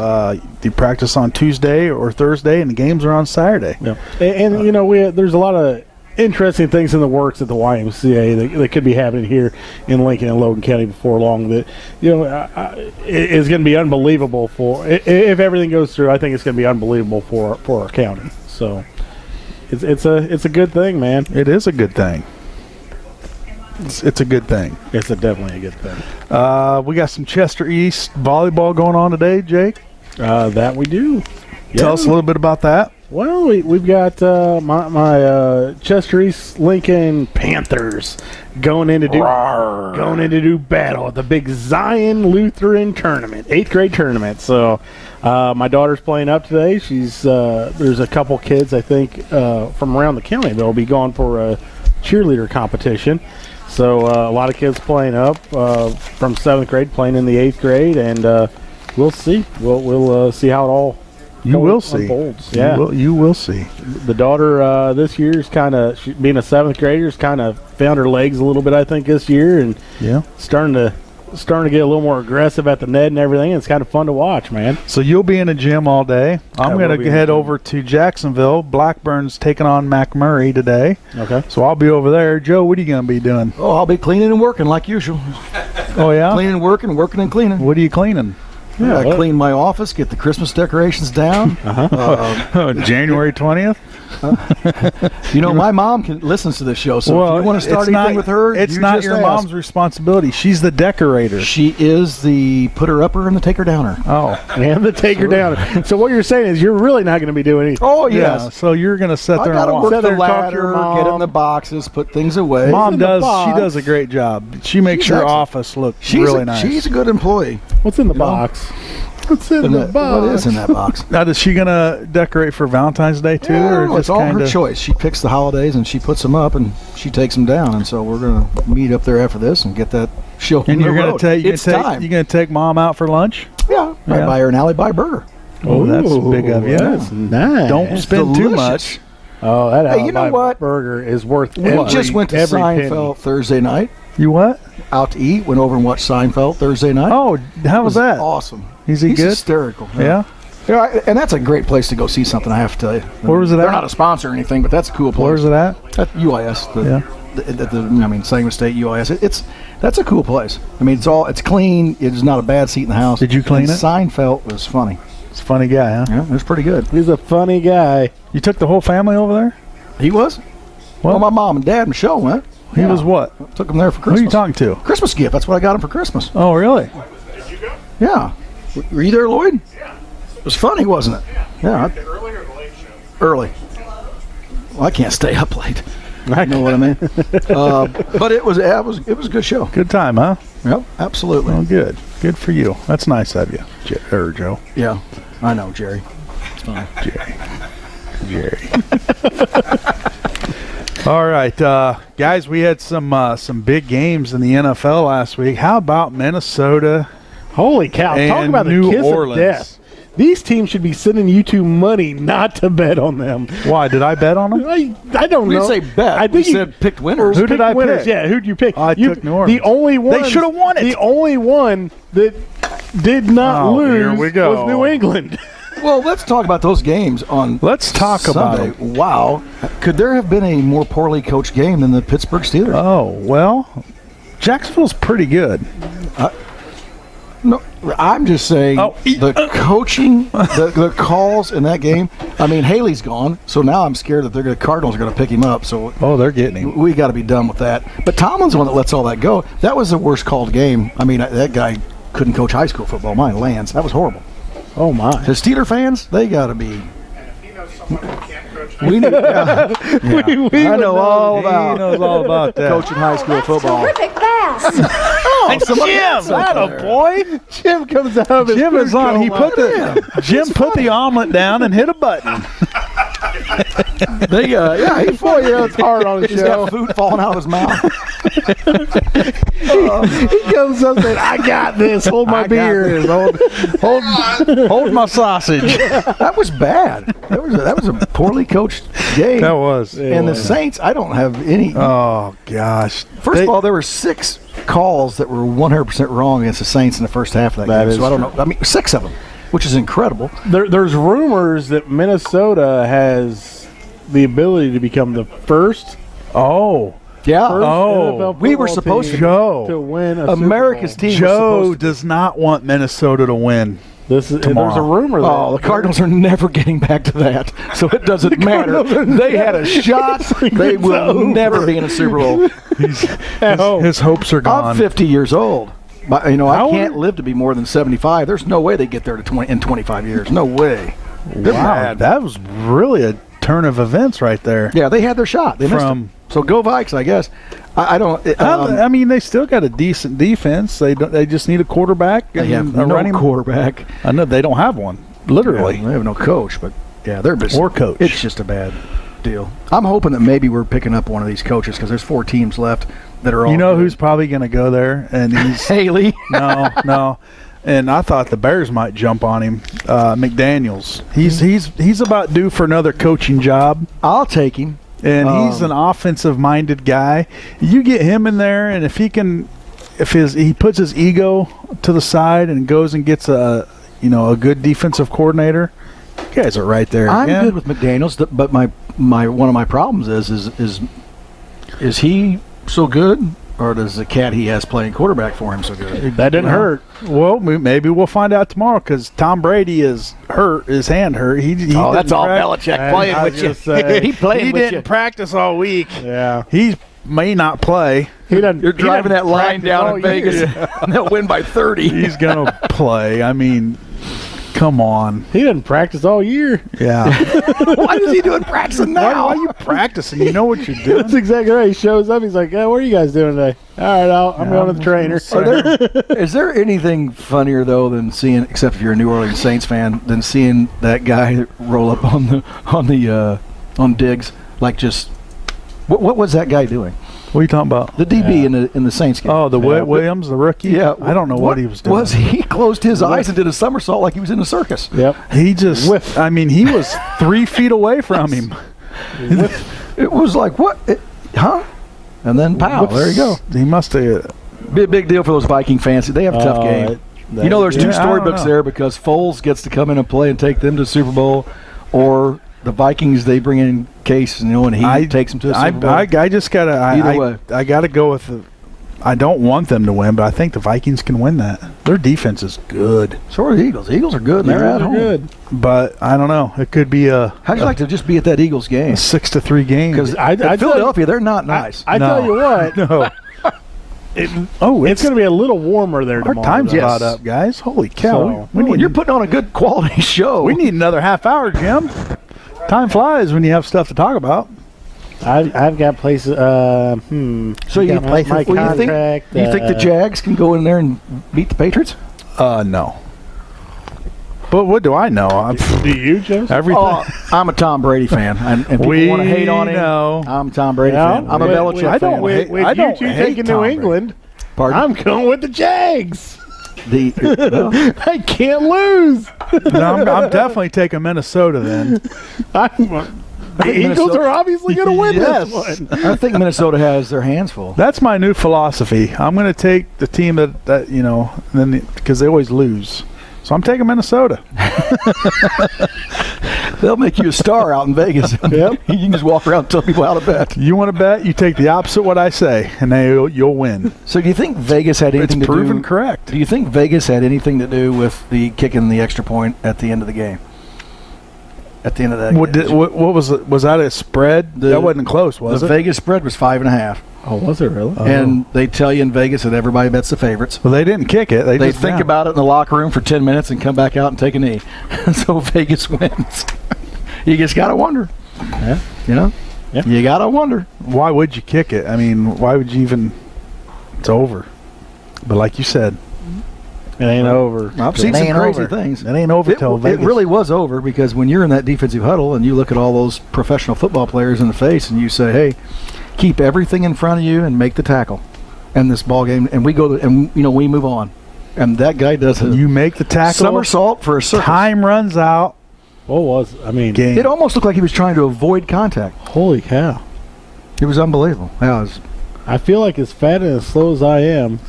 [SPEAKER 1] You practice on Tuesday or Thursday, and the games are on Saturday.
[SPEAKER 2] Yeah. And you know, there's a lot of interesting things in the works at the YMCA that could be happening here in Lincoln and Logan County before long. That is going to be unbelievable for if everything goes through. I think it's going to be unbelievable for our county. So it's a good thing, man.
[SPEAKER 1] It is a good thing. It's a good thing.
[SPEAKER 2] It's definitely a good thing.
[SPEAKER 1] We got some Chester East volleyball going on today, Jake.
[SPEAKER 2] That we do.
[SPEAKER 1] Tell us a little bit about that.
[SPEAKER 2] Well, we've got my Chester East Lincoln Panthers going in to do battle at the big Zion Lutheran tournament, 8th grade tournament. So my daughter's playing up today. She's there's a couple kids I think from around the county that'll be going for a cheerleader competition. So a lot of kids playing up from 7th grade, playing in the 8th grade, and we'll see. We'll see how it all.
[SPEAKER 1] You will see.
[SPEAKER 2] Unfolds. Yeah,
[SPEAKER 1] you will see.
[SPEAKER 2] The daughter this year is kind of being a 7th grader. Has kind of found her legs a little bit, I think, this year, and starting to get a little more aggressive at the net and everything. It's kind of fun to watch, man.
[SPEAKER 1] So you'll be in the gym all day. I'm going to head over to Jacksonville. Blackburn's taking on McMurray today.
[SPEAKER 2] Okay.
[SPEAKER 1] So I'll be over there. Joe, what are you going to be doing?
[SPEAKER 3] Oh, I'll be cleaning and working like usual.
[SPEAKER 1] Oh, yeah?
[SPEAKER 3] Cleaning, working and cleaning.
[SPEAKER 1] What are you cleaning?
[SPEAKER 3] I clean my office, get the Christmas decorations down.
[SPEAKER 1] January 20th?
[SPEAKER 3] My mom listens to this show, so if you want to start anything with her,
[SPEAKER 1] it's not your mom's responsibility. She's the decorator.
[SPEAKER 3] She is the putter-upper and the taker-downer.
[SPEAKER 1] Oh.
[SPEAKER 2] And the taker-downer. So what you're saying is you're really not going to be doing anything.
[SPEAKER 3] Oh, yes.
[SPEAKER 1] Yeah, so you're going to sit there
[SPEAKER 3] I
[SPEAKER 1] and
[SPEAKER 3] got to
[SPEAKER 1] watch.
[SPEAKER 3] work the
[SPEAKER 2] Talk to your
[SPEAKER 3] ladder, get in
[SPEAKER 2] mom.
[SPEAKER 3] the boxes, put things away.
[SPEAKER 1] Mom
[SPEAKER 2] in the
[SPEAKER 1] does.
[SPEAKER 2] box.
[SPEAKER 1] She does a great job. She makes
[SPEAKER 3] She's
[SPEAKER 1] your
[SPEAKER 3] excellent.
[SPEAKER 1] office look really nice.
[SPEAKER 3] She's a good employee.
[SPEAKER 2] What's in the box? What's in the box?
[SPEAKER 3] What is in that box?
[SPEAKER 1] Now, is she going to decorate for Valentine's Day, too?
[SPEAKER 3] Yeah,
[SPEAKER 1] or
[SPEAKER 3] it's
[SPEAKER 1] just
[SPEAKER 3] all
[SPEAKER 1] kinda...
[SPEAKER 3] her choice. She picks the holidays, and she puts them up, and she takes them down. And so we're going to meet up there after this and get that show
[SPEAKER 1] And you're
[SPEAKER 3] going to
[SPEAKER 1] you're going to take Mom out for lunch?
[SPEAKER 3] Yeah. I buy her an Alibi burger.
[SPEAKER 1] Oh, that's big of you.
[SPEAKER 2] That's nice.
[SPEAKER 1] Don't spend too much.
[SPEAKER 2] Oh, that
[SPEAKER 3] Hey, you know what?
[SPEAKER 2] burger is worth
[SPEAKER 3] We just went to
[SPEAKER 2] every
[SPEAKER 3] Seinfeld
[SPEAKER 2] penny.
[SPEAKER 3] Thursday night.
[SPEAKER 1] You what?
[SPEAKER 3] Out to eat. Went over and watched Seinfeld Thursday night.
[SPEAKER 1] Oh, how was that?
[SPEAKER 3] Awesome.
[SPEAKER 1] Is he
[SPEAKER 3] He's
[SPEAKER 1] good?
[SPEAKER 3] hysterical.
[SPEAKER 1] Yeah.
[SPEAKER 3] Yeah, and that's a great place to go see something, I have to tell you.
[SPEAKER 1] Where was it
[SPEAKER 3] They're
[SPEAKER 1] at?
[SPEAKER 3] not a sponsor or anything, but that's a cool place.
[SPEAKER 1] Where's it at?
[SPEAKER 3] At UIS.
[SPEAKER 1] Yeah.
[SPEAKER 3] Sangamon State UIS. That's a cool place. I mean, it's clean. It's not a bad seat in the house.
[SPEAKER 1] Did you clean
[SPEAKER 3] And
[SPEAKER 1] it?
[SPEAKER 3] Seinfeld was funny.
[SPEAKER 1] It's a funny guy, huh?
[SPEAKER 3] Yeah, it was pretty good.
[SPEAKER 2] He's a funny guy.
[SPEAKER 1] You took the whole family over there?
[SPEAKER 3] He was. Well, my mom and dad and Michelle went.
[SPEAKER 1] He was what?
[SPEAKER 3] Took him there for
[SPEAKER 1] Who are
[SPEAKER 3] Christmas.
[SPEAKER 1] you talking to?
[SPEAKER 3] Christmas gift. That's what I got him for Christmas.
[SPEAKER 1] Oh, really?
[SPEAKER 3] Yeah. Were you there, Lloyd? It was funny, wasn't it? Yeah.
[SPEAKER 7] Early or the late show?
[SPEAKER 3] Early. Well, I can't stay up late. You know what I mean? But it was a good show.
[SPEAKER 1] Good time, huh?
[SPEAKER 3] Yep, absolutely.
[SPEAKER 1] Oh, good. Good for you. That's nice of you, Joe.
[SPEAKER 3] Yeah, I know, Jerry. It's fine.
[SPEAKER 1] Jerry. All right, guys, we had some big games in the NFL last week. How about Minnesota?
[SPEAKER 2] Holy cow. Talk
[SPEAKER 1] And
[SPEAKER 2] about the
[SPEAKER 1] New
[SPEAKER 2] kiss
[SPEAKER 1] Orleans.
[SPEAKER 2] of death. These teams should be sending you two money not to bet on them.
[SPEAKER 1] Why, did I bet on them?
[SPEAKER 2] I don't
[SPEAKER 3] We
[SPEAKER 2] know.
[SPEAKER 3] didn't say bet.
[SPEAKER 2] I think
[SPEAKER 3] we said picked winners.
[SPEAKER 1] Who did I
[SPEAKER 2] winners.
[SPEAKER 1] pick?
[SPEAKER 2] Yeah, who'd you pick?
[SPEAKER 1] I took New Orleans.
[SPEAKER 2] The only one.
[SPEAKER 1] They should have won it.
[SPEAKER 2] The only one that did not
[SPEAKER 1] Oh,
[SPEAKER 2] lose
[SPEAKER 1] here we go.
[SPEAKER 2] was New England.
[SPEAKER 3] Well, let's talk about those games on
[SPEAKER 1] Let's talk about
[SPEAKER 3] Sunday.
[SPEAKER 1] them.
[SPEAKER 3] Wow. Could there have been a more poorly coached game than the Pittsburgh Steelers?
[SPEAKER 1] Oh, well, Jacksonville's pretty good.
[SPEAKER 3] No, I'm just saying the coaching, the calls in that game. I mean, Haley's gone, so now I'm scared that the Cardinals are going to pick him up. So
[SPEAKER 1] They're getting him.
[SPEAKER 3] we got to be done with that. But Tomlin's the one that lets all that go. That was the worst called game. I mean, that guy couldn't coach high school football. Mine, Lance. That was horrible.
[SPEAKER 2] Oh, my.
[SPEAKER 3] The Steeler fans, they got to be.
[SPEAKER 7] He knows someone who can't coach.
[SPEAKER 3] We need,
[SPEAKER 2] We
[SPEAKER 3] I know all
[SPEAKER 1] He
[SPEAKER 3] about
[SPEAKER 1] knows all about that.
[SPEAKER 3] coaching high school football.
[SPEAKER 9] Terrific pass.
[SPEAKER 1] Jim, that a boy.
[SPEAKER 2] Jim comes out of his
[SPEAKER 1] Jim is
[SPEAKER 2] food
[SPEAKER 1] on. He
[SPEAKER 2] coma.
[SPEAKER 1] put Jim put the omelet down and hit a button.
[SPEAKER 3] They, yeah, he's
[SPEAKER 2] Boy, you know it's hard on the
[SPEAKER 3] He's
[SPEAKER 2] show.
[SPEAKER 3] got food falling out of his mouth.
[SPEAKER 2] He comes up saying, "I got this. Hold my beer.
[SPEAKER 1] Hold my sausage.
[SPEAKER 3] That was bad. That was a poorly coached game.
[SPEAKER 1] That was.
[SPEAKER 3] And the Saints, I don't have any.
[SPEAKER 1] Oh gosh.
[SPEAKER 3] First of all, there were 6 calls that were 100% wrong against the Saints in the first half of that game.
[SPEAKER 2] Is
[SPEAKER 3] So I don't know. I mean, 6 of them, which is incredible.
[SPEAKER 2] There's rumors that Minnesota has the ability to become the first
[SPEAKER 1] Oh,
[SPEAKER 3] Yeah.
[SPEAKER 2] NFL
[SPEAKER 3] we were
[SPEAKER 2] football
[SPEAKER 3] supposed
[SPEAKER 2] team
[SPEAKER 1] Joe.
[SPEAKER 2] to win a
[SPEAKER 3] America's
[SPEAKER 2] Super Bowl.
[SPEAKER 3] team.
[SPEAKER 1] Joe does not want Minnesota to win.
[SPEAKER 2] There's a rumor that
[SPEAKER 3] Oh, the Cardinals are never getting back to that, so it doesn't matter. They had a shot. They will never be in a Super Bowl.
[SPEAKER 1] His hopes are gone.
[SPEAKER 3] I'm 50 years old. But,
[SPEAKER 1] How
[SPEAKER 3] I
[SPEAKER 1] old
[SPEAKER 3] can't
[SPEAKER 1] are-
[SPEAKER 3] live to be more than 75. There's no way they get there to in 25 years. No way. They're
[SPEAKER 1] Wow,
[SPEAKER 3] bad.
[SPEAKER 1] that was really a turn of events right there.
[SPEAKER 3] Yeah, they had their shot. They missed
[SPEAKER 1] From-
[SPEAKER 3] it. So go Vikes, I guess. I don't.
[SPEAKER 1] I mean, they still got a decent defense. They just need a quarterback.
[SPEAKER 3] They have
[SPEAKER 1] a
[SPEAKER 3] no
[SPEAKER 1] running
[SPEAKER 3] quarterback.
[SPEAKER 1] I know they don't have one. Literally,
[SPEAKER 3] They have no coach, but yeah, they're just,
[SPEAKER 1] or coach.
[SPEAKER 3] It's just a bad deal. I'm hoping that maybe we're picking up one of these coaches because there's 4 teams left that are all.
[SPEAKER 1] You know
[SPEAKER 3] good.
[SPEAKER 1] who's probably going to go there, and he's
[SPEAKER 3] Haley?
[SPEAKER 1] no. And I thought the Bears might jump on him. McDaniels. He's about due for another coaching job.
[SPEAKER 3] I'll take him.
[SPEAKER 1] And he's an offensive-minded guy. You get him in there, and if he puts his ego to the side and goes and gets a good defensive coordinator, you guys are right there.
[SPEAKER 3] I'm
[SPEAKER 1] again.
[SPEAKER 3] good with McDaniels, but my one of my problems is he so good, or does the cat he has playing quarterback for him so good?
[SPEAKER 2] that didn't hurt.
[SPEAKER 1] Well, maybe we'll find out tomorrow because Tom Brady is hurt, his hand hurt. He
[SPEAKER 3] that's
[SPEAKER 1] didn't
[SPEAKER 3] all
[SPEAKER 1] prac-
[SPEAKER 3] Belichick playing
[SPEAKER 2] I
[SPEAKER 3] with
[SPEAKER 2] was
[SPEAKER 3] you.
[SPEAKER 2] just saying.
[SPEAKER 3] He playing
[SPEAKER 1] He
[SPEAKER 3] with
[SPEAKER 1] didn't
[SPEAKER 3] you.
[SPEAKER 1] practice all week.
[SPEAKER 2] Yeah,
[SPEAKER 1] He may not play.
[SPEAKER 2] he doesn't.
[SPEAKER 3] You're driving that line down in Vegas, and they'll win by 30.
[SPEAKER 1] He's gonna play. I mean, come on.
[SPEAKER 2] He didn't practice all year.
[SPEAKER 1] Yeah.
[SPEAKER 3] Why is he doing practicing
[SPEAKER 1] Why
[SPEAKER 3] now?
[SPEAKER 1] are you practicing? You know what you're
[SPEAKER 2] That's
[SPEAKER 1] doing.
[SPEAKER 2] exactly right. He shows up. He's like, "Yeah, what are you guys doing today?" All right, I'm going to the trainer.
[SPEAKER 3] Is there anything funnier though than seeing, except if you're a New Orleans Saints fan, than seeing that guy roll up on Diggs? Like, just what was that guy doing?
[SPEAKER 1] What are you talking about?
[SPEAKER 3] The DB in the Saints game.
[SPEAKER 1] Oh, the Williams, the rookie.
[SPEAKER 3] Yeah,
[SPEAKER 1] I don't know what he was doing.
[SPEAKER 3] He closed his eyes and did a somersault like he was in a circus?
[SPEAKER 2] Yep.
[SPEAKER 1] He just.
[SPEAKER 2] Whiff.
[SPEAKER 1] I mean, he was 3 feet away from him.
[SPEAKER 3] It was like, what? Huh? And then pow, there you go.
[SPEAKER 1] He must have.
[SPEAKER 3] Be a big deal for those Viking fans. They have a tough game. You know, there's
[SPEAKER 1] Yeah,
[SPEAKER 3] two
[SPEAKER 1] I don't
[SPEAKER 3] storybooks
[SPEAKER 1] know.
[SPEAKER 3] there because Foles gets to come in and play and take them to the Super Bowl, or the Vikings, they bring in Case, and he takes them to the Super Bowl.
[SPEAKER 1] I just gotta.
[SPEAKER 3] Either way.
[SPEAKER 1] I gotta go with the. I don't want them to win, but I think the Vikings can win that. Their defense is good,
[SPEAKER 3] So are the Eagles. The Eagles are good, and they're at home.
[SPEAKER 2] good.
[SPEAKER 1] but I don't know. It could be a
[SPEAKER 3] How'd you like to just be at that Eagles game?
[SPEAKER 1] 6-3 game.
[SPEAKER 3] Because
[SPEAKER 2] I
[SPEAKER 3] Philadelphia, they're not nice.
[SPEAKER 2] I
[SPEAKER 1] No.
[SPEAKER 2] tell you what,
[SPEAKER 1] no.
[SPEAKER 2] it's going to be a little warmer there
[SPEAKER 1] Our
[SPEAKER 2] tomorrow.
[SPEAKER 1] time's
[SPEAKER 2] though.
[SPEAKER 1] about up, guys. Holy cow!
[SPEAKER 2] So-
[SPEAKER 1] we need
[SPEAKER 3] You're putting on a good quality show.
[SPEAKER 1] we need another half hour, Jim. Time flies when you have stuff to talk about.
[SPEAKER 2] I've got places.
[SPEAKER 3] So you,
[SPEAKER 2] got my
[SPEAKER 3] well,
[SPEAKER 2] contract.
[SPEAKER 3] you think the Jags can go in there and beat the Patriots?
[SPEAKER 1] No. But what do I know?
[SPEAKER 2] Do you, Joseph?
[SPEAKER 1] Everything.
[SPEAKER 3] Oh, I'm a Tom Brady fan, and people
[SPEAKER 1] We
[SPEAKER 3] want to hate on him.
[SPEAKER 1] know.
[SPEAKER 3] I'm a Tom Brady
[SPEAKER 2] Yeah,
[SPEAKER 3] fan. I'm a
[SPEAKER 2] with-
[SPEAKER 3] Belichick
[SPEAKER 1] I
[SPEAKER 3] fan.
[SPEAKER 1] don't hate-
[SPEAKER 2] With
[SPEAKER 1] I
[SPEAKER 2] you
[SPEAKER 1] don't
[SPEAKER 2] two
[SPEAKER 1] hate
[SPEAKER 2] taking
[SPEAKER 1] Tom
[SPEAKER 2] New
[SPEAKER 1] Brady.
[SPEAKER 2] England,
[SPEAKER 3] Pardon?
[SPEAKER 2] I'm going with the Jags.
[SPEAKER 3] Well,
[SPEAKER 2] I can't lose.
[SPEAKER 1] No, I'm definitely taking Minnesota then.
[SPEAKER 2] The Eagles
[SPEAKER 3] Minnesota-
[SPEAKER 2] are obviously going to win
[SPEAKER 1] Yes.
[SPEAKER 2] this one.
[SPEAKER 3] I think Minnesota has their hands full.
[SPEAKER 1] That's my new philosophy. I'm going to take the team that you know, then because they always lose. So I'm taking Minnesota.
[SPEAKER 3] They'll make you a star out in Vegas.
[SPEAKER 2] Yep.
[SPEAKER 3] You can just walk around and tell people how to bet.
[SPEAKER 1] You want to bet? You take the opposite of what I say, and then you'll win.
[SPEAKER 3] So do you think Vegas had
[SPEAKER 1] It's
[SPEAKER 3] anything to
[SPEAKER 1] proven
[SPEAKER 3] do?
[SPEAKER 1] correct.
[SPEAKER 3] Do you think Vegas had anything to do with the kicking the extra point at the end of the game? At the end of that game?
[SPEAKER 1] What was it? Was that a spread? That wasn't close, was
[SPEAKER 3] the
[SPEAKER 1] it?
[SPEAKER 3] Vegas spread was 5.5.
[SPEAKER 2] Oh, was it really?
[SPEAKER 3] And they tell you in Vegas that everybody bets the favorites.
[SPEAKER 1] Well, they didn't kick it. They
[SPEAKER 3] They
[SPEAKER 1] just
[SPEAKER 3] think about it in the locker room for 10 minutes and come back out and take a knee. So Vegas wins. You just got to wonder.
[SPEAKER 2] Yeah.
[SPEAKER 3] You know?
[SPEAKER 2] Yeah.
[SPEAKER 3] You got to wonder.
[SPEAKER 1] Why would you kick it? I mean, why would you even? It's over. But like you said,
[SPEAKER 2] It ain't over.
[SPEAKER 3] I've seen
[SPEAKER 8] It
[SPEAKER 3] some
[SPEAKER 8] ain't
[SPEAKER 3] crazy
[SPEAKER 8] over.
[SPEAKER 3] things.
[SPEAKER 1] it ain't over till
[SPEAKER 3] It
[SPEAKER 1] Vegas.
[SPEAKER 3] really was over because when you're in that defensive huddle and you look at all those professional football players in the face and you say, hey, keep everything in front of you and make the tackle. And this ball game, and we go and we move on. And that guy does a
[SPEAKER 1] You make the tackle.
[SPEAKER 3] somersault for a circus.
[SPEAKER 1] Time runs out.
[SPEAKER 2] What was? I mean,
[SPEAKER 1] Game.
[SPEAKER 3] It almost looked like he was trying to avoid contact.
[SPEAKER 2] holy cow!
[SPEAKER 3] It was unbelievable. Yeah, it was,
[SPEAKER 2] I feel like as fat and as slow as I am,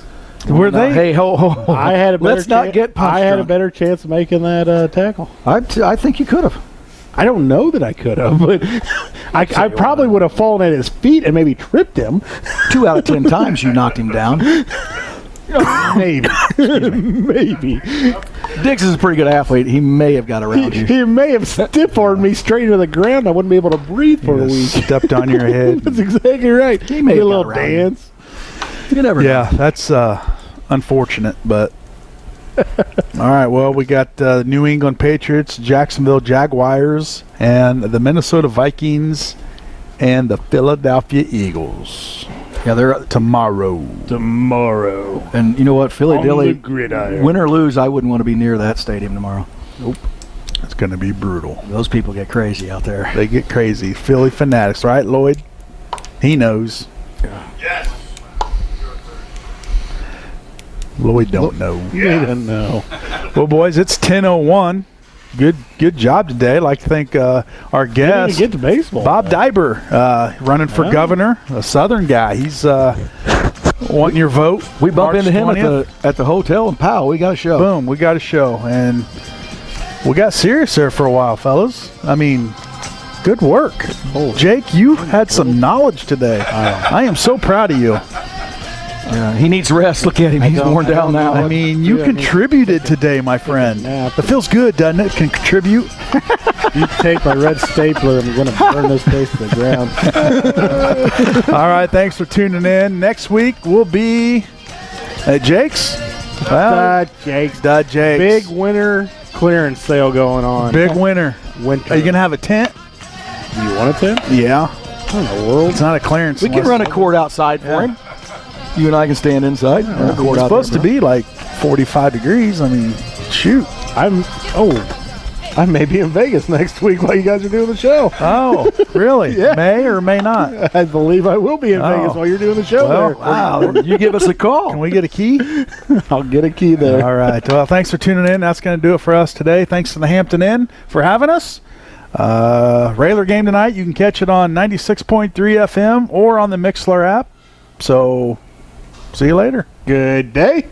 [SPEAKER 1] Were they?
[SPEAKER 3] Hey, ho.
[SPEAKER 2] I had a better.
[SPEAKER 3] Let's not get punch
[SPEAKER 2] I had a
[SPEAKER 3] drunk.
[SPEAKER 2] better chance of making that tackle.
[SPEAKER 3] I think you could have.
[SPEAKER 2] I don't know that I could have, but I probably would have fallen at his feet and maybe tripped him.
[SPEAKER 3] 2 out of 10 times you knocked him down.
[SPEAKER 2] Maybe. Maybe.
[SPEAKER 3] Diggs is a pretty good athlete. He may have got around you.
[SPEAKER 2] He may have stiff-armed me straight into the ground. I wouldn't be able to breathe for a week.
[SPEAKER 1] Stepped on your head.
[SPEAKER 2] That's exactly right.
[SPEAKER 3] He may
[SPEAKER 2] Did
[SPEAKER 3] have
[SPEAKER 2] a
[SPEAKER 3] got
[SPEAKER 2] little
[SPEAKER 3] around you.
[SPEAKER 2] dance.
[SPEAKER 3] You never know.
[SPEAKER 1] Yeah, that's unfortunate, but all right. Well, we got the New England Patriots, Jacksonville Jaguars, and the Minnesota Vikings, and the Philadelphia Eagles
[SPEAKER 3] Yeah, they're
[SPEAKER 1] tomorrow.
[SPEAKER 3] and you know what, Philly
[SPEAKER 2] On
[SPEAKER 3] Dilly,
[SPEAKER 2] the gridiron.
[SPEAKER 3] win or lose, I wouldn't want to be near that stadium tomorrow.
[SPEAKER 1] It's going to be brutal.
[SPEAKER 3] Those people get crazy out there.
[SPEAKER 1] They get crazy. Philly fanatics, right, Lloyd? He knows.
[SPEAKER 7] Yes.
[SPEAKER 1] Lloyd don't know.
[SPEAKER 2] He doesn't know.
[SPEAKER 1] Well, boys, it's 10:01. Good job today. I'd like to thank our
[SPEAKER 2] He didn't
[SPEAKER 1] guest,
[SPEAKER 2] get to baseball.
[SPEAKER 1] Bob Daiber, running for governor, a Southern guy. He's wanting your vote.
[SPEAKER 3] We bump
[SPEAKER 1] March
[SPEAKER 3] into him
[SPEAKER 1] 20th.
[SPEAKER 3] at the hotel in Powell. We got a show.
[SPEAKER 1] Boom, we got a show. And we got serious there for a while, fellas. I mean, good work. Jake, you had some knowledge today. I am so proud of you.
[SPEAKER 3] Yeah, he needs rest. Look at him. He's worn down now.
[SPEAKER 1] I mean, you contributed today, my friend.
[SPEAKER 2] nap.
[SPEAKER 1] It feels good, doesn't it? Can contribute.
[SPEAKER 2] You take my red stapler and I'm going to burn this place to the ground.
[SPEAKER 1] All right, thanks for tuning in. Next week we'll be at Jake's. Well,
[SPEAKER 2] Jake's.
[SPEAKER 1] Jake's.
[SPEAKER 2] Big winter clearance sale going on.
[SPEAKER 1] Big winner.
[SPEAKER 2] winter.
[SPEAKER 1] Are you going to have a tent?
[SPEAKER 2] Do you want a tent?
[SPEAKER 1] Yeah.
[SPEAKER 2] What in the world?
[SPEAKER 1] It's not a clearance.
[SPEAKER 3] We can run a court outside for him. You and I can stand inside. Run a court
[SPEAKER 1] It's
[SPEAKER 3] out
[SPEAKER 1] supposed
[SPEAKER 3] there.
[SPEAKER 1] to be like 45 degrees. I mean, shoot.
[SPEAKER 2] I may be in Vegas next week while you guys are doing the show.
[SPEAKER 1] Oh, really?
[SPEAKER 2] Yeah.
[SPEAKER 1] May or may not?
[SPEAKER 2] I believe I will be in
[SPEAKER 1] Oh.
[SPEAKER 2] Vegas while you're doing the show
[SPEAKER 1] Well,
[SPEAKER 2] there.
[SPEAKER 3] Wow, you give us a call.
[SPEAKER 1] Can we get a key?
[SPEAKER 2] I'll get a key there.
[SPEAKER 1] All right. Well, thanks for tuning in. That's going to do it for us today. Thanks to the Hampton Inn for having us. Regular game tonight. You can catch it on 96.3 FM or on the Mixler app. So, see you later.
[SPEAKER 2] Good day.